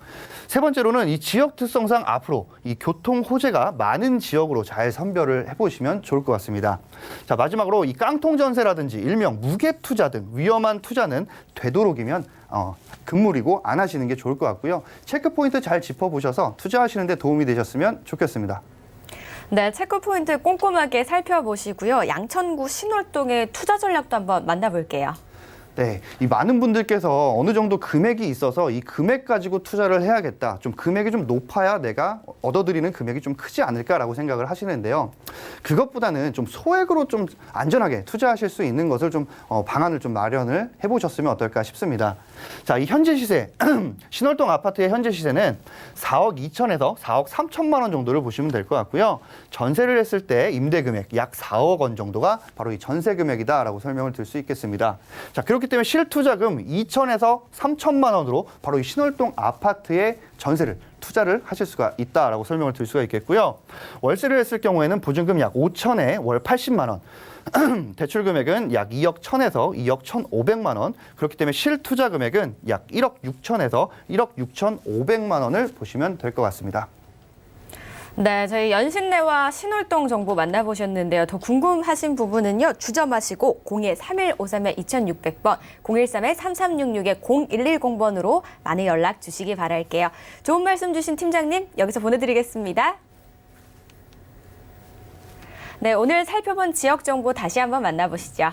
세 번째로는 이 지역 특성상 앞으로 이 교통 호재가 많은 지역으로 잘 선별을 해보시면 좋을 것 같습니다. 자, 마지막으로 이 깡통 전세라든지 일명 무갭 투자 등 위험한 투자는 되도록이면 금물이고 안 하시는 게 좋을 것 같고요. 체크 포인트 잘 짚어보셔서 투자하시는 데 도움이 되셨으면 좋겠습니다. 네, 체크포인트 꼼꼼하게 살펴보시고요. 양천구 신월동의 투자 전략도 한번 만나볼게요. 네, 이 많은 분들께서 어느 정도 금액이 있어서 이 금액 가지고 투자를 해야겠다. 좀 금액이 좀 높아야 내가 얻어들이는 금액이 좀 크지 않을까라고 생각을 하시는데요. 그것보다는 좀 소액으로 좀 안전하게 투자하실 수 있는 것을 좀 방안을 좀 마련을 해보셨으면 어떨까 싶습니다. 자, 이 현재 시세, 신월동 아파트의 현재 시세는 4억 2천에서 4억 3천만 원 정도를 보시면 될 것 같고요. 전세를 했을 때 임대 금액 약 4억 원 정도가 바로 이 전세 금액이다라고 설명을 드릴 수 있겠습니다. 자, 그렇기 때문에 실투자금 2천에서 3천만 원으로 바로 이 신월동 아파트의 전세를 투자를 하실 수가 있다라고 설명을 드릴 수가 있겠고요. 월세를 했을 경우에는 보증금 약 5천에 월 80만 원, 대출 금액은 약 2억 1천에서 2억 1,500만 원, 그렇기 때문에 실투자 금액은 약 1억 6천에서 1억 6,500만 원을 보시면 될 것 같습니다. 네, 저희 연신내와 신월동 정보 만나보셨는데요. 더 궁금하신 부분은요. 주점하시고 02-3153-2600번, 013-3366-0110번으로 많이 연락 주시기 바랄게요. 좋은 말씀 주신 팀장님, 여기서 보내드리겠습니다. 네, 오늘 살펴본 지역 정보 다시 한번 만나보시죠.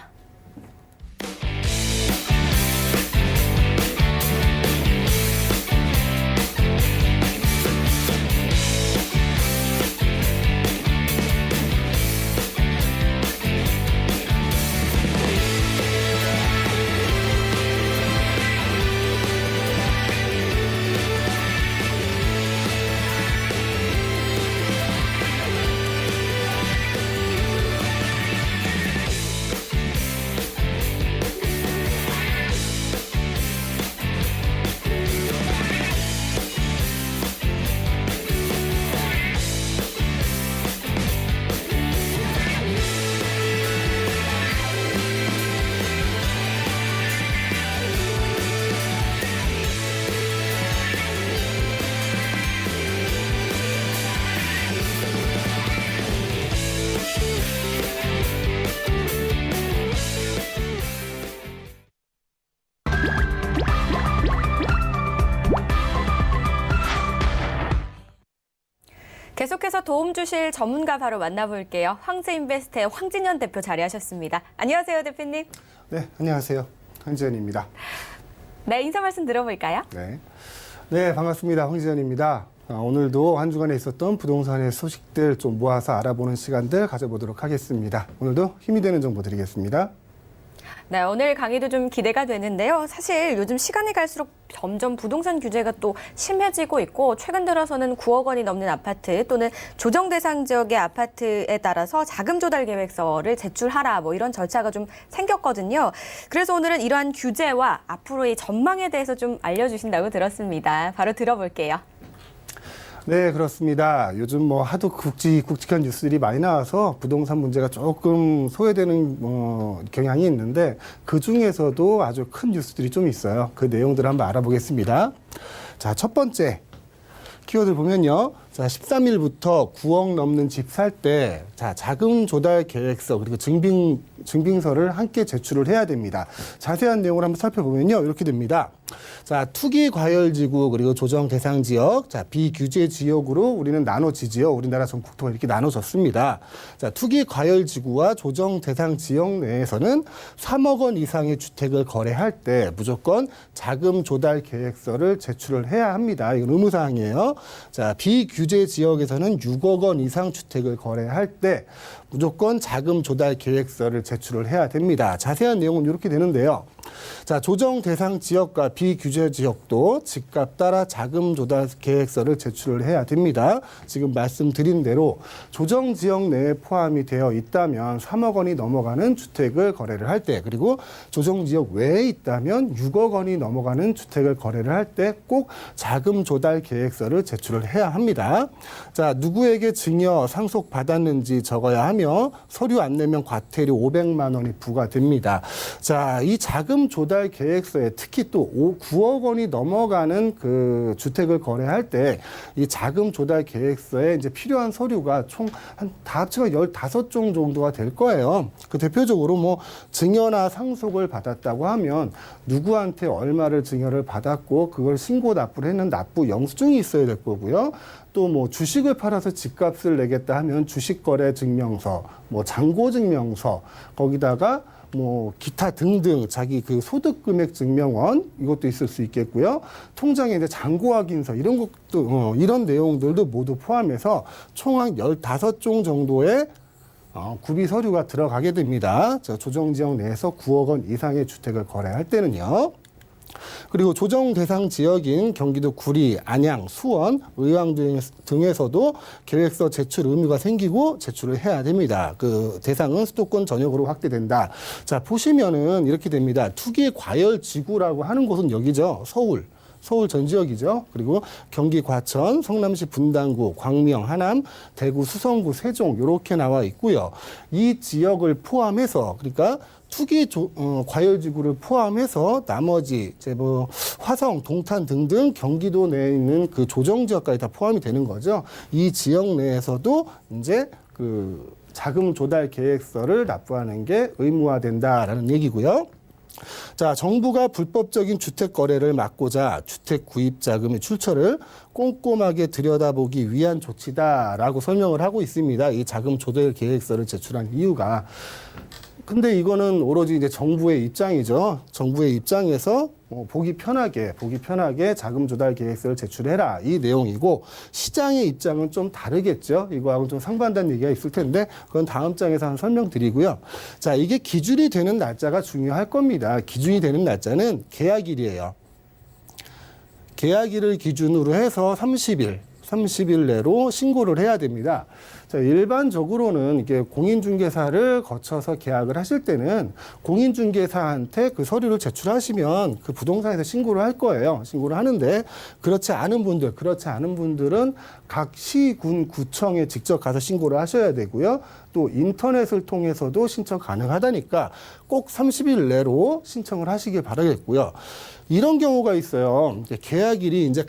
계속해서 도움 주실 전문가 바로 만나볼게요. 황제인베스트의 황진현 대표 자리하셨습니다. 안녕하세요, 대표님. 네, 안녕하세요. 황지현입니다. 네, 인사 말씀 들어볼까요? 네, 반갑습니다. 황지현입니다. 오늘도 한 주간에 있었던 부동산의 소식들 좀 모아서 알아보는 시간들 가져보도록 하겠습니다. 오늘도 힘이 되는 정보 드리겠습니다. 네, 오늘 강의도 좀 기대가 되는데요. 사실 요즘 시간이 갈수록 점점 부동산 규제가 또 심해지고 있고 최근 들어서는 9억 원이 넘는 아파트 또는 조정 대상 지역의 아파트에 따라서 자금 조달 계획서를 제출하라 뭐 이런 절차가 좀 생겼거든요. 그래서 오늘은 이러한 규제와 앞으로의 전망에 대해서 좀 알려주신다고 들었습니다. 바로 들어볼게요. 네, 그렇습니다. 요즘 뭐 하도 굵직굵직한 뉴스들이 많이 나와서 부동산 문제가 조금 소외되는 경향이 있는데 그 중에서도 아주 큰 뉴스들이 좀 있어요. 그 내용들을 한번 알아보겠습니다. 자, 첫 번째 키워드 보면요. 자, 13일부터 9억 넘는 집 살 때 자금 조달 계획서 그리고 증빙서를 함께 제출을 해야 됩니다. 자세한 내용을 한번 살펴보면요. 이렇게 됩니다. 자, 투기 과열 지구 그리고 조정 대상 지역, 자, 비규제 지역으로 우리는 나눠지지요. 우리나라 전국토가 이렇게 나눠졌습니다. 자, 투기 과열 지구와 조정 대상 지역 내에서는 3억 원 이상의 주택을 거래할 때 무조건 자금 조달 계획서를 제출을 해야 합니다. 이건 의무사항이에요. 자, 비규제 지역에서는 6억 원 이상 주택을 거래할 때 무조건 자금 조달 계획서를 제출을 해야 됩니다. 자세한 내용은 이렇게 되는데요. 자, 조정 대상 지역과 비규제 지역도 집값 따라 자금 조달 계획서를 제출을 해야 됩니다. 지금 말씀드린 대로 조정 지역 내에 포함이 되어 있다면 3억 원이 넘어가는 주택을 거래를 할 때, 그리고 조정 지역 외에 있다면 6억 원이 넘어가는 주택을 거래를 할 때 꼭 자금 조달 계획서를 제출을 해야 합니다. 자, 누구에게 증여 상속 받았는지 적어야 하며 서류 안 내면 과태료 500만 원이 부과됩니다. 자, 이 자금 조달 계획서에 특히 또 9억 원이 넘어가는 그 주택을 거래할 때 이 자금 조달 계획서에 이제 필요한 서류가 총 다 합치면 15종 정도가 될 거예요. 그 대표적으로 뭐 증여나 상속을 받았다고 하면 누구한테 얼마를 증여를 받았고 그걸 신고 납부를 했는 납부 영수증이 있어야 될 거고요. 또 뭐 주식을 팔아서 집값을 내겠다 하면 주식거래 증명서, 뭐 잔고 증명서, 거기다가 뭐 기타 등등 자기 그 소득 금액 증명원 이것도 있을 수 있겠고요. 통장에 이제 잔고 확인서 이런 것도 이런 내용들도 모두 포함해서 총 한 15종 정도의 구비 서류가 들어가게 됩니다. 조정지역 내에서 9억 원 이상의 주택을 거래할 때는요. 그리고 조정 대상 지역인 경기도 구리, 안양, 수원, 의왕 등에서도 계획서 제출 의무가 생기고 제출을 해야 됩니다. 그 대상은 수도권 전역으로 확대된다. 자, 보시면은 이렇게 됩니다. 투기 과열 지구라고 하는 곳은 여기죠. 서울 전 지역이죠. 그리고 경기 과천, 성남시 분당구, 광명, 하남, 대구, 수성구, 세종 이렇게 나와 있고요. 이 지역을 포함해서 그러니까 투기 과열지구를 포함해서 나머지 이제 뭐 화성, 동탄 등등 경기도 내에 있는 그 조정 지역까지 다 포함이 되는 거죠. 이 지역 내에서도 이제 그 자금 조달 계획서를 납부하는 게 의무화된다라는 얘기고요. 자, 정부가 불법적인 주택 거래를 막고자 주택 구입 자금의 출처를 꼼꼼하게 들여다보기 위한 조치다라고 설명을 하고 있습니다. 이 자금 조달 계획서를 제출한 이유가. 근데 이거는 오로지 이제 정부의 입장이죠. 정부의 입장에서 보기 편하게 자금 조달 계획서를 제출해라 이 내용이고 시장의 입장은 좀 다르겠죠. 이거하고 좀 상반된 얘기가 있을 텐데 그건 다음 장에서 한 설명드리고요. 자, 이게 기준이 되는 날짜가 중요할 겁니다. 기준이 되는 날짜는 계약일이에요. 계약일을 기준으로 해서 30일 내로 신고를 해야 됩니다. 자, 일반적으로는 이게 공인중개사를 거쳐서 계약을 하실 때는 공인중개사한테 그 서류를 제출하시면 그 부동산에서 신고를 할 거예요. 신고를 하는데 그렇지 않은 분들은 각 시, 군, 구청에 직접 가서 신고를 하셔야 되고요. 또 인터넷을 통해서도 신청 가능하다니까 꼭 30일 내로 신청을 하시길 바라겠고요. 이런 경우가 있어요. 계약일이 이제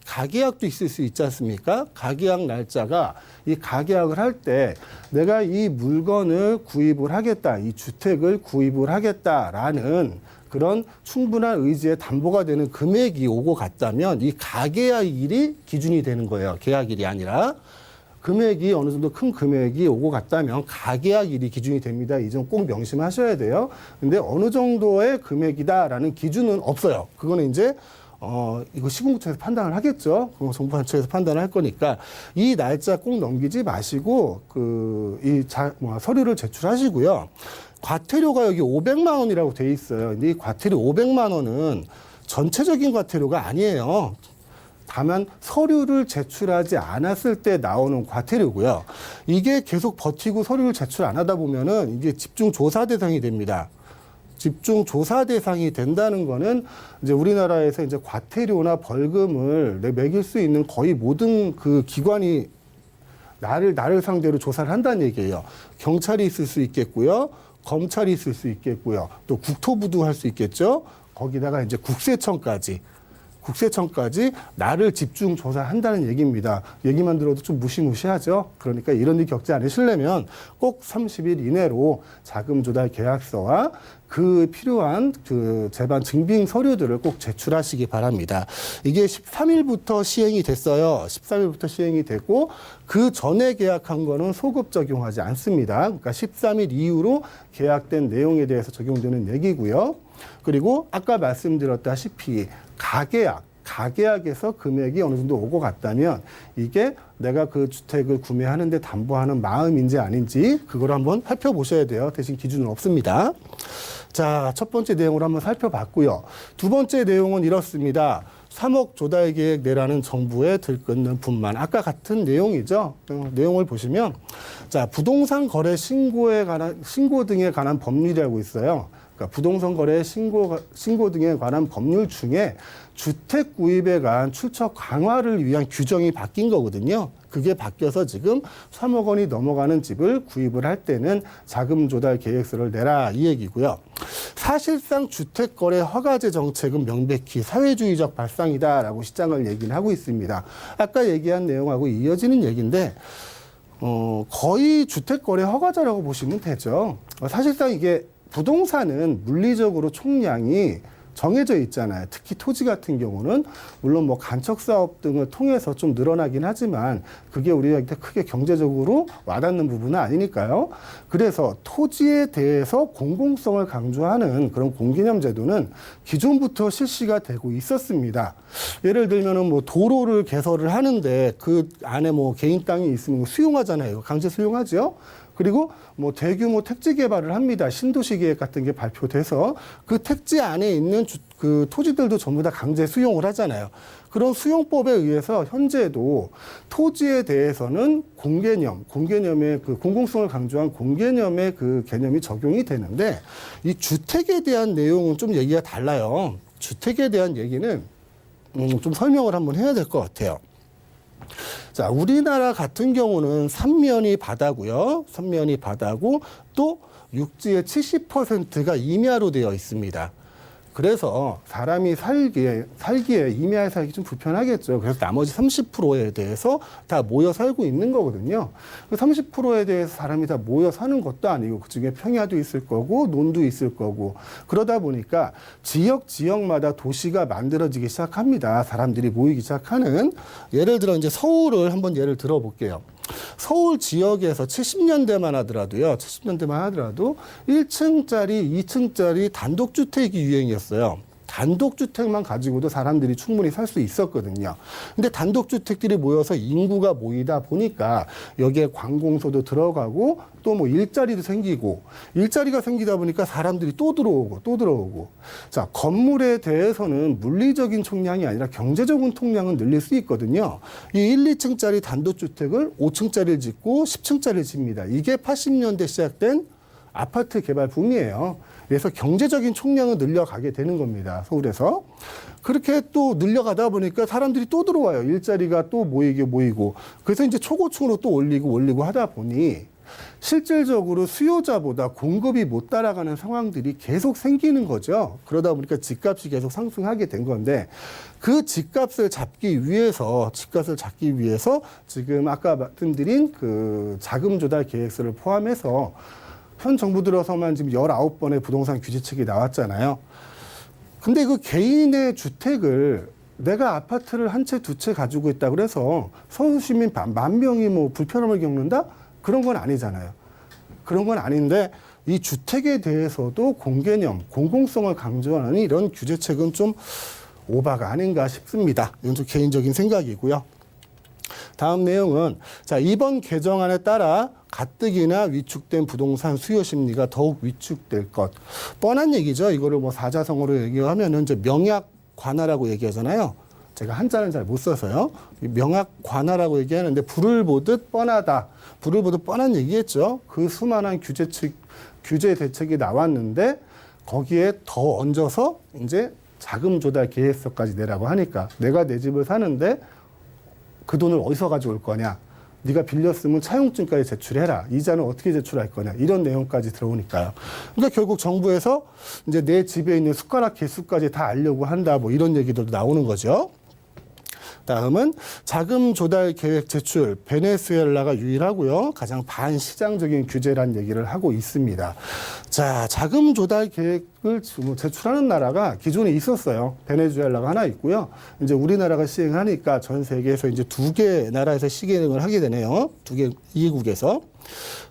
가계약도 있을 수 있지 않습니까? 가계약 날짜가 이 가계약을 할 때 내가 이 물건을 구입을 하겠다, 이 주택을 구입을 하겠다라는 그런 충분한 의지에 담보가 되는 금액이 오고 갔다면 이 가계약일이 기준이 되는 거예요. 계약일이 아니라. 금액이 어느 정도 큰 금액이 오고 갔다면 가계약일이 기준이 됩니다. 이 점 꼭 명심하셔야 돼요. 근데 어느 정도의 금액이다라는 기준은 없어요. 그거는 이제 이거 시군구청에서 판단을 하겠죠. 정부관청에서 판단을 할 거니까 이 날짜 꼭 넘기지 마시고 서류를 제출하시고요. 과태료가 여기 500만 원이라고 돼 있어요. 근데 이 과태료 500만 원은 전체적인 과태료가 아니에요. 다만 서류를 제출하지 않았을 때 나오는 과태료고요. 이게 계속 버티고 서류를 제출 안 하다 보면은 이게 집중 조사 대상이 됩니다. 집중 조사 대상이 된다는 거는 이제 우리나라에서 이제 과태료나 벌금을 매길 수 있는 거의 모든 그 기관이 나를 상대로 조사를 한다는 얘기예요. 경찰이 있을 수 있겠고요. 검찰이 있을 수 있겠고요. 또 국토부도 할 수 있겠죠. 거기다가 이제 국세청까지 나를 집중 조사한다는 얘기입니다. 얘기만 들어도 좀 무시무시하죠. 그러니까 이런 일 겪지 않으시려면 꼭 30일 이내로 자금 조달 계약서와 그 필요한 그 제반 증빙 서류들을 꼭 제출하시기 바랍니다. 이게 13일부터 시행이 됐어요. 13일부터 시행이 되고 그 전에 계약한 거는 소급 적용하지 않습니다. 그러니까 13일 이후로 계약된 내용에 대해서 적용되는 얘기고요. 그리고 아까 말씀드렸다시피 가계약에서 금액이 어느 정도 오고 갔다면 이게 내가 그 주택을 구매하는데 담보하는 마음인지 아닌지 그걸 한번 살펴보셔야 돼요. 대신 기준은 없습니다. 자, 첫 번째 내용을 한번 살펴봤고요. 두 번째 내용은 이렇습니다. 3억 조달 계획 내라는 정부의 들끓는 분만. 아까 같은 내용이죠. 내용을 보시면 자, 부동산 거래 신고 등에 관한 법률이라고 있어요. 그러니까 부동산 거래 신고 등에 관한 법률 중에 주택 구입에 관한 출처 강화를 위한 규정이 바뀐 거거든요. 그게 바뀌어서 지금 3억 원이 넘어가는 집을 구입을 할 때는 자금 조달 계획서를 내라 이 얘기고요. 사실상 주택 거래 허가제 정책은 명백히 사회주의적 발상이다라고 시장을 얘기를 하고 있습니다. 아까 얘기한 내용하고 이어지는 얘기인데 거의 주택 거래 허가자라고 보시면 되죠. 사실상 이게 부동산은 물리적으로 총량이 정해져 있잖아요. 특히 토지 같은 경우는 물론 뭐 간척 사업 등을 통해서 좀 늘어나긴 하지만 그게 우리한테 크게 경제적으로 와닿는 부분은 아니니까요. 그래서 토지에 대해서 공공성을 강조하는 그런 공개념 제도는 기존부터 실시가 되고 있었습니다. 예를 들면은 뭐 도로를 개설을 하는데 그 안에 뭐 개인 땅이 있으면 수용하잖아요. 강제 수용하죠. 그리고 뭐 대규모 택지 개발을 합니다. 신도시 계획 같은 게 발표돼서 그 택지 안에 있는 그 토지들도 전부 다 강제 수용을 하잖아요. 그런 수용법에 의해서 현재도 토지에 대해서는 공개념의 그 공공성을 강조한 공개념의 그 개념이 적용이 되는데 이 주택에 대한 내용은 좀 얘기가 달라요. 주택에 대한 얘기는 좀 설명을 한번 해야 될 것 같아요. 자, 우리나라 같은 경우는 삼면이 바다고요. 삼면이 바다고 또 육지의 70%가 임야로 되어 있습니다. 그래서 사람이 살기에 임야에 살기 좀 불편하겠죠. 그래서 나머지 30%에 대해서 다 모여 살고 있는 거거든요. 그 30%에 대해서 사람이 다 모여 사는 것도 아니고 그중에 평야도 있을 거고 논도 있을 거고 그러다 보니까 지역마다 도시가 만들어지기 시작합니다. 사람들이 모이기 시작하는. 예를 들어 이제 서울을 한번 예를 들어 볼게요. 서울 지역에서 70년대만 하더라도 1층짜리, 2층짜리 단독주택이 유행이었어요. 단독주택만 가지고도 사람들이 충분히 살 수 있었거든요. 근데 단독주택들이 모여서 인구가 모이다 보니까 여기에 관공서도 들어가고 또 뭐 일자리도 생기고 일자리가 생기다 보니까 사람들이 또 들어오고 자, 건물에 대해서는 물리적인 총량이 아니라 경제적인 총량은 늘릴 수 있거든요. 이 1, 2층짜리 단독주택을 5층짜리를 짓고 10층짜리를 집니다. 이게 80년대 시작된 아파트 개발 붐이에요. 그래서 경제적인 총량을 늘려가게 되는 겁니다. 서울에서. 그렇게 또 늘려가다 보니까 사람들이 또 들어와요. 일자리가 또 모이고. 그래서 이제 초고층으로 또 올리고 하다 보니 실질적으로 수요자보다 공급이 못 따라가는 상황들이 계속 생기는 거죠. 그러다 보니까 집값이 계속 상승하게 된 건데 그 집값을 잡기 위해서 지금 아까 말씀드린 그 자금 조달 계획서를 포함해서 현 정부 들어서만 지금 19번의 부동산 규제책이 나왔잖아요. 근데 그 개인의 주택을 내가 아파트를 한 채, 두 채 가지고 있다 그래서 서울 시민 10,000명이 뭐 불편함을 겪는다? 그런 건 아니잖아요. 그런 건 아닌데 이 주택에 대해서도 공개념, 공공성을 강조하는 이런 규제책은 좀 오바가 아닌가 싶습니다. 이건 좀 개인적인 생각이고요. 다음 내용은 자, 이번 개정안에 따라 가뜩이나 위축된 부동산 수요 심리가 더욱 위축될 것. 뻔한 얘기죠. 이거를 뭐 사자성어로 얘기하면은 이제 명약 관화라고 얘기하잖아요. 제가 한자는 잘 못 써서요. 명약 관화라고 얘기하는데 불을 보듯 뻔하다. 불을 보듯 뻔한 얘기겠죠. 그 수많은 규제 대책이 나왔는데 거기에 더 얹어서 이제 자금 조달 계획서까지 내라고 하니까 내가 내 집을 사는데 그 돈을 어디서 가져올 거냐. 네가 빌렸으면 차용증까지 제출해라. 이자는 어떻게 제출할 거냐. 이런 내용까지 들어오니까요. 그러니까 결국 정부에서 이제 내 집에 있는 숟가락 개수까지 다 알려고 한다. 뭐 이런 얘기들도 나오는 거죠. 다음은 자금 조달 계획 제출. 베네수엘라가 유일하고요. 가장 반시장적인 규제란 얘기를 하고 있습니다. 자, 자금 조달 계획을 제출하는 나라가 기존에 있었어요. 베네수엘라가 하나 있고요. 이제 우리나라가 시행하니까 전 세계에서 이제 2개 나라에서 시행을 하게 되네요. 2개 이국에서.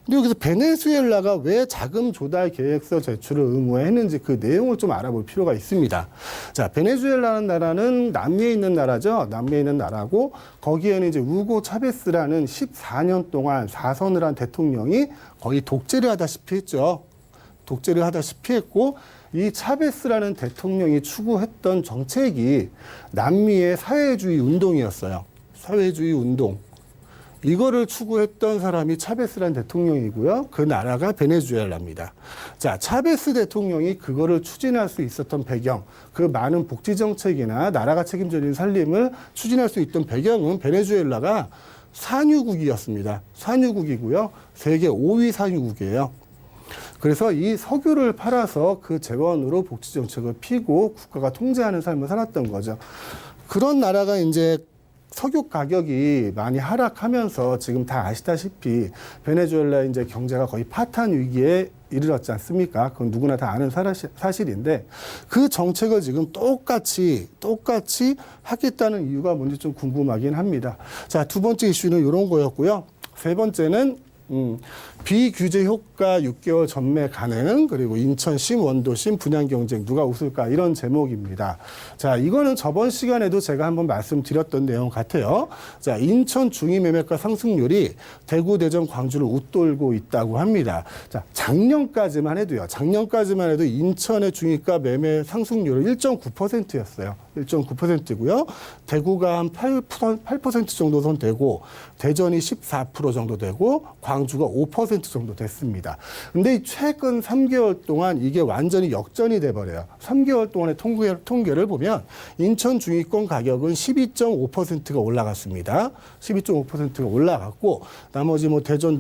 근데 여기서 베네수엘라가 왜 자금 조달 계획서 제출을 의무화했는지 그 내용을 좀 알아볼 필요가 있습니다. 자, 베네수엘라는 나라는 남미에 있는 나라죠. 남미에 있는 나라고 거기에는 이제 우고 차베스라는 14년 동안 4선을 한 대통령이 거의 독재를 하다시피 했죠. 독재를 하다시피 했고 이 차베스라는 대통령이 추구했던 정책이 남미의 사회주의 운동이었어요. 사회주의 운동. 이거를 추구했던 사람이 차베스라는 대통령이고요. 그 나라가 베네수엘라입니다. 자, 차베스 대통령이 그거를 추진할 수 있었던 배경, 그 많은 복지 정책이나 나라가 책임져진 살림을 추진할 수 있던 배경은 베네수엘라가 산유국이었습니다. 산유국이고요. 세계 5위 산유국이에요. 그래서 이 석유를 팔아서 그 재원으로 복지 정책을 피고 국가가 통제하는 삶을 살았던 거죠. 그런 나라가 이제 석유 가격이 많이 하락하면서 지금 다 아시다시피 베네수엘라 이제 경제가 거의 파탄 위기에 이르렀지 않습니까? 그건 누구나 다 아는 사실인데 그 정책을 지금 똑같이 하겠다는 이유가 뭔지 좀 궁금하긴 합니다. 자, 두 번째 이슈는 이런 거였고요. 세 번째는 비규제 효과 6개월 전매 가능, 그리고 인천심, 원도심, 분양 경쟁 누가 웃을까, 이런 제목입니다. 자, 이거는 저번 시간에도 제가 한번 말씀드렸던 내용 같아요. 자, 인천 중위매매가 상승률이 대구, 대전, 광주를 웃돌고 있다고 합니다. 자, 작년까지만 해도요. 작년까지만 해도 인천의 중위가 매매 상승률은 1.9%였어요. 1.9%고요. 대구가 한 8% 정도 선 되고, 대전이 14% 정도 되고, 광주가 5% 정도 됐습니다. 근데 최근 3개월 동안 이게 완전히 역전이 돼버려요. 3개월 동안의 통계를 보면 인천 중위권 가격은 12.5%가 올라갔습니다. 12.5%가 올라갔고, 나머지 뭐 대전,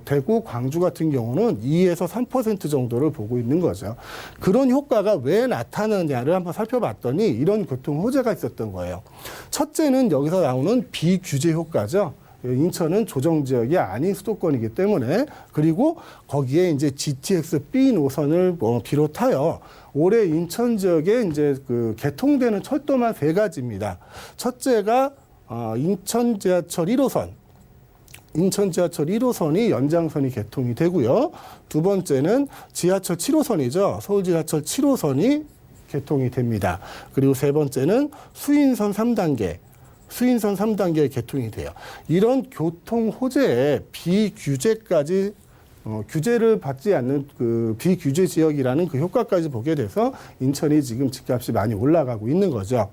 대구, 광주 같은 경우는 2에서 3% 정도를 보고 있는 거죠. 그런 효과가 왜 나타나느냐를 한번 살펴봤더니 이런 교통 호재가 있었던 거예요. 첫째는 여기서 나오는 비규제 효과죠. 인천은 조정 지역이 아닌 수도권이기 때문에, 그리고 거기에 이제 GTX B 노선을 비롯하여 올해 인천 지역에 이제 그 개통되는 철도만 3가지입니다. 첫째가 인천 지하철 1호선. 인천 지하철 1호선이 연장선이 개통이 되고요. 두 번째는 지하철 7호선이죠. 서울 지하철 7호선이 개통이 됩니다. 그리고 세 번째는 수인선 3단계. 수인선 3단계의 개통이 돼요. 이런 교통 호재에 비규제까지 규제를 받지 않는 그 비규제 지역이라는 그 효과까지 보게 돼서 인천이 지금 집값이 많이 올라가고 있는 거죠.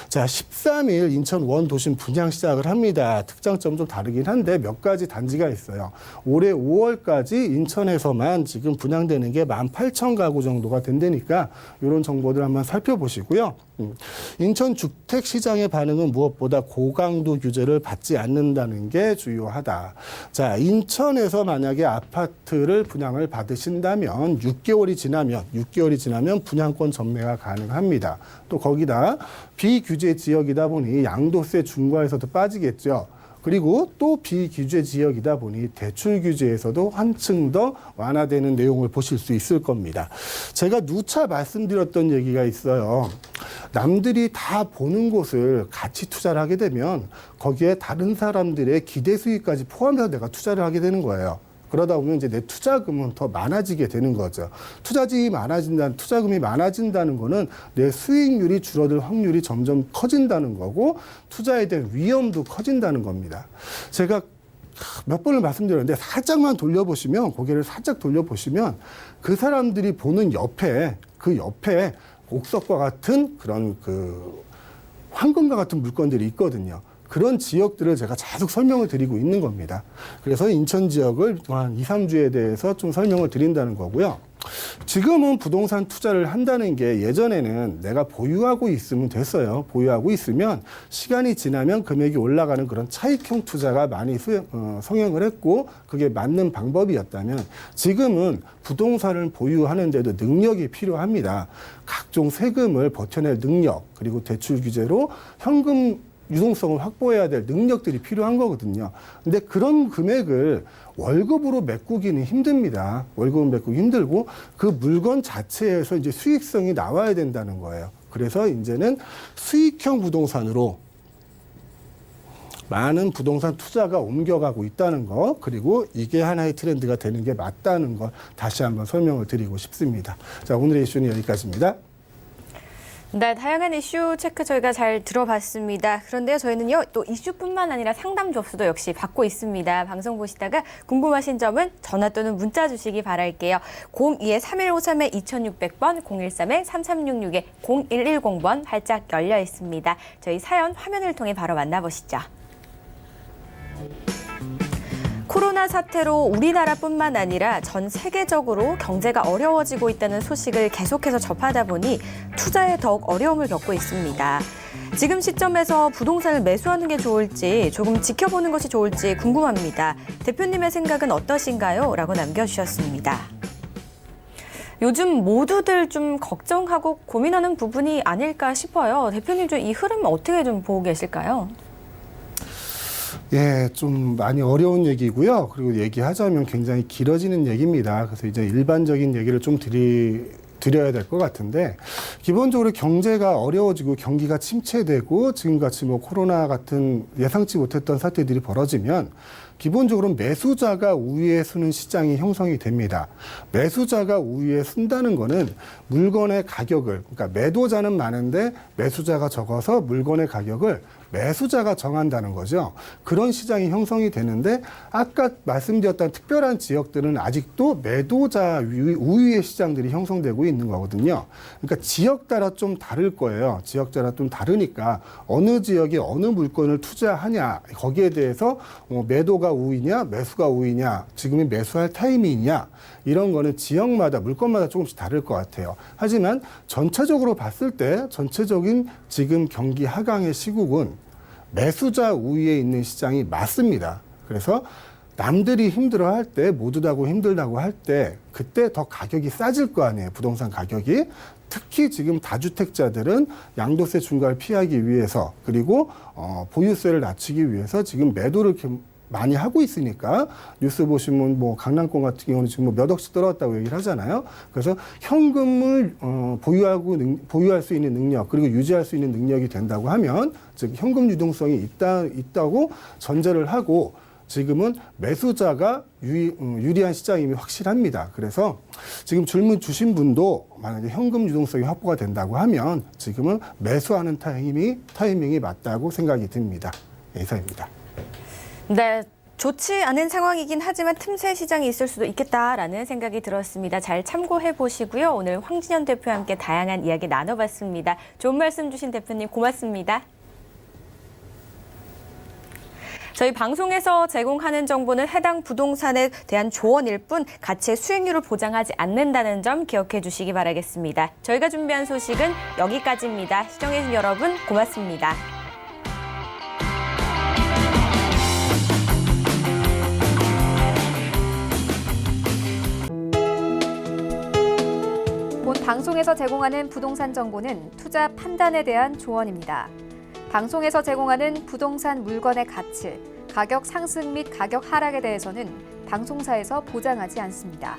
자, 13일 인천 원도심 분양 시작을 합니다. 특장점 좀 다르긴 한데 몇 가지 단지가 있어요. 올해 5월까지 인천에서만 지금 분양되는 게 18,000가구 정도가 된다니까 이런 정보들 한번 살펴보시고요. 인천 주택시장의 반응은 무엇보다 고강도 규제를 받지 않는다는 게 주요하다. 자, 인천에서 만약에 아파트를 분양을 받으신다면 6개월이 지나면 분양권 전매가 가능합니다. 또 거기다 비규제 지역이다 보니 양도세 중과에서도 빠지겠죠. 그리고 또 비규제 지역이다 보니 대출 규제에서도 한층 더 완화되는 내용을 보실 수 있을 겁니다. 제가 누차 말씀드렸던 얘기가 있어요. 남들이 다 보는 곳을 같이 투자를 하게 되면 거기에 다른 사람들의 기대 수익까지 포함해서 내가 투자를 하게 되는 거예요. 그러다 보면 이제 내 투자금은 더 많아지게 되는 거죠. 투자금이 많아진다는 거는 내 수익률이 줄어들 확률이 점점 커진다는 거고, 투자에 대한 위험도 커진다는 겁니다. 제가 몇 번을 말씀드렸는데 살짝만 돌려보시면, 고개를 살짝 돌려보시면 그 사람들이 보는 그 옆에 옥석과 같은 그런 그 황금과 같은 물건들이 있거든요. 그런 지역들을 제가 계속 설명을 드리고 있는 겁니다. 그래서 인천 지역을 한 2, 3주에 대해서 좀 설명을 드린다는 거고요. 지금은 부동산 투자를 한다는 게 예전에는 내가 보유하고 있으면 됐어요. 보유하고 있으면 시간이 지나면 금액이 올라가는 그런 차익형 투자가 많이 성행을 했고, 그게 맞는 방법이었다면 지금은 부동산을 보유하는데도 능력이 필요합니다. 각종 세금을 버텨낼 능력, 그리고 대출 규제로 현금 유동성을 확보해야 될 능력들이 필요한 거거든요. 근데 그런 금액을 월급으로 메꾸기는 힘듭니다. 월급을 메꾸기 힘들고 그 물건 자체에서 이제 수익성이 나와야 된다는 거예요. 그래서 이제는 수익형 부동산으로 많은 부동산 투자가 옮겨가고 있다는 거, 그리고 이게 하나의 트렌드가 되는 게 맞다는 걸 다시 한번 설명을 드리고 싶습니다. 자, 오늘의 이슈는 여기까지입니다. 네, 다양한 이슈 체크 저희가 잘 들어봤습니다. 그런데요, 저희는요, 또 이슈뿐만 아니라 상담 접수도 역시 받고 있습니다. 방송 보시다가 궁금하신 점은 전화 또는 문자 주시기 바랄게요. 02-3153-2600번, 013-3366-0110번 활짝 열려 있습니다. 저희 사연 화면을 통해 바로 만나보시죠. 코로나 사태로 우리나라뿐만 아니라 전 세계적으로 경제가 어려워지고 있다는 소식을 계속해서 접하다 보니 투자에 더욱 어려움을 겪고 있습니다. 지금 시점에서 부동산을 매수하는 게 좋을지, 조금 지켜보는 것이 좋을지 궁금합니다. 대표님의 생각은 어떠신가요? 라고 남겨주셨습니다. 요즘 모두들 좀 걱정하고 고민하는 부분이 아닐까 싶어요. 대표님 좀 이 흐름 어떻게 좀 보고 계실까요? 예, 좀 많이 어려운 얘기고요. 그리고 얘기하자면 굉장히 길어지는 얘기입니다. 그래서 이제 일반적인 얘기를 좀 드려야 될 것 같은데, 기본적으로 경제가 어려워지고 경기가 침체되고 지금같이 뭐 코로나 같은 예상치 못했던 사태들이 벌어지면 기본적으로 매수자가 우위에 서는 시장이 형성이 됩니다. 매수자가 우위에 쓴다는 거는 물건의 가격을, 그러니까 매도자는 많은데 매수자가 적어서 물건의 가격을 매수자가 정한다는 거죠. 그런 시장이 형성이 되는데, 아까 말씀드렸던 특별한 지역들은 아직도 매도자 우위의 시장들이 형성되고 있는 거거든요. 그러니까 지역 따라 좀 다를 거예요. 지역 따라 좀 다르니까 어느 지역에 어느 물건을 투자하냐, 거기에 대해서 매도가 우위냐 매수가 우위냐, 지금이 매수할 타이밍이냐, 이런 거는 지역마다 물건마다 조금씩 다를 것 같아요. 하지만 전체적으로 봤을 때 전체적인 지금 경기 하강의 시국은 매수자 우위에 있는 시장이 맞습니다. 그래서 남들이 힘들어할 때, 모두다고 힘들다고 할 때, 그때 더 가격이 싸질 거 아니에요. 부동산 가격이. 특히 지금 다주택자들은 양도세 중과를 피하기 위해서, 그리고 보유세를 낮추기 위해서 지금 매도를 많이 하고 있으니까, 뉴스 보시면 뭐 강남권 같은 경우는 지금 뭐 몇 억씩 떨어졌다고 얘기를 하잖아요. 그래서 현금을 보유할 수 있는 능력, 그리고 유지할 수 있는 능력이 된다고 하면, 즉 현금 유동성이 있다고 전제를 하고, 지금은 매수자가 유리한 시장임이 확실합니다. 그래서 지금 질문 주신 분도 만약에 현금 유동성이 확보가 된다고 하면 지금은 매수하는 타이밍이 맞다고 생각이 듭니다. 이상입니다. 네, 좋지 않은 상황이긴 하지만 틈새 시장이 있을 수도 있겠다라는 생각이 들었습니다. 잘 참고해 보시고요. 오늘 황진현 대표와 함께 다양한 이야기 나눠봤습니다. 좋은 말씀 주신 대표님 고맙습니다. 저희 방송에서 제공하는 정보는 해당 부동산에 대한 조언일 뿐 가치의 수익률을 보장하지 않는다는 점 기억해 주시기 바라겠습니다. 저희가 준비한 소식은 여기까지입니다. 시청해주신 여러분 고맙습니다. 본 방송에서 제공하는 부동산 정보는 투자 판단에 대한 조언입니다. 방송에서 제공하는 부동산 물건의 가치, 가격 상승 및 가격 하락에 대해서는 방송사에서 보장하지 않습니다.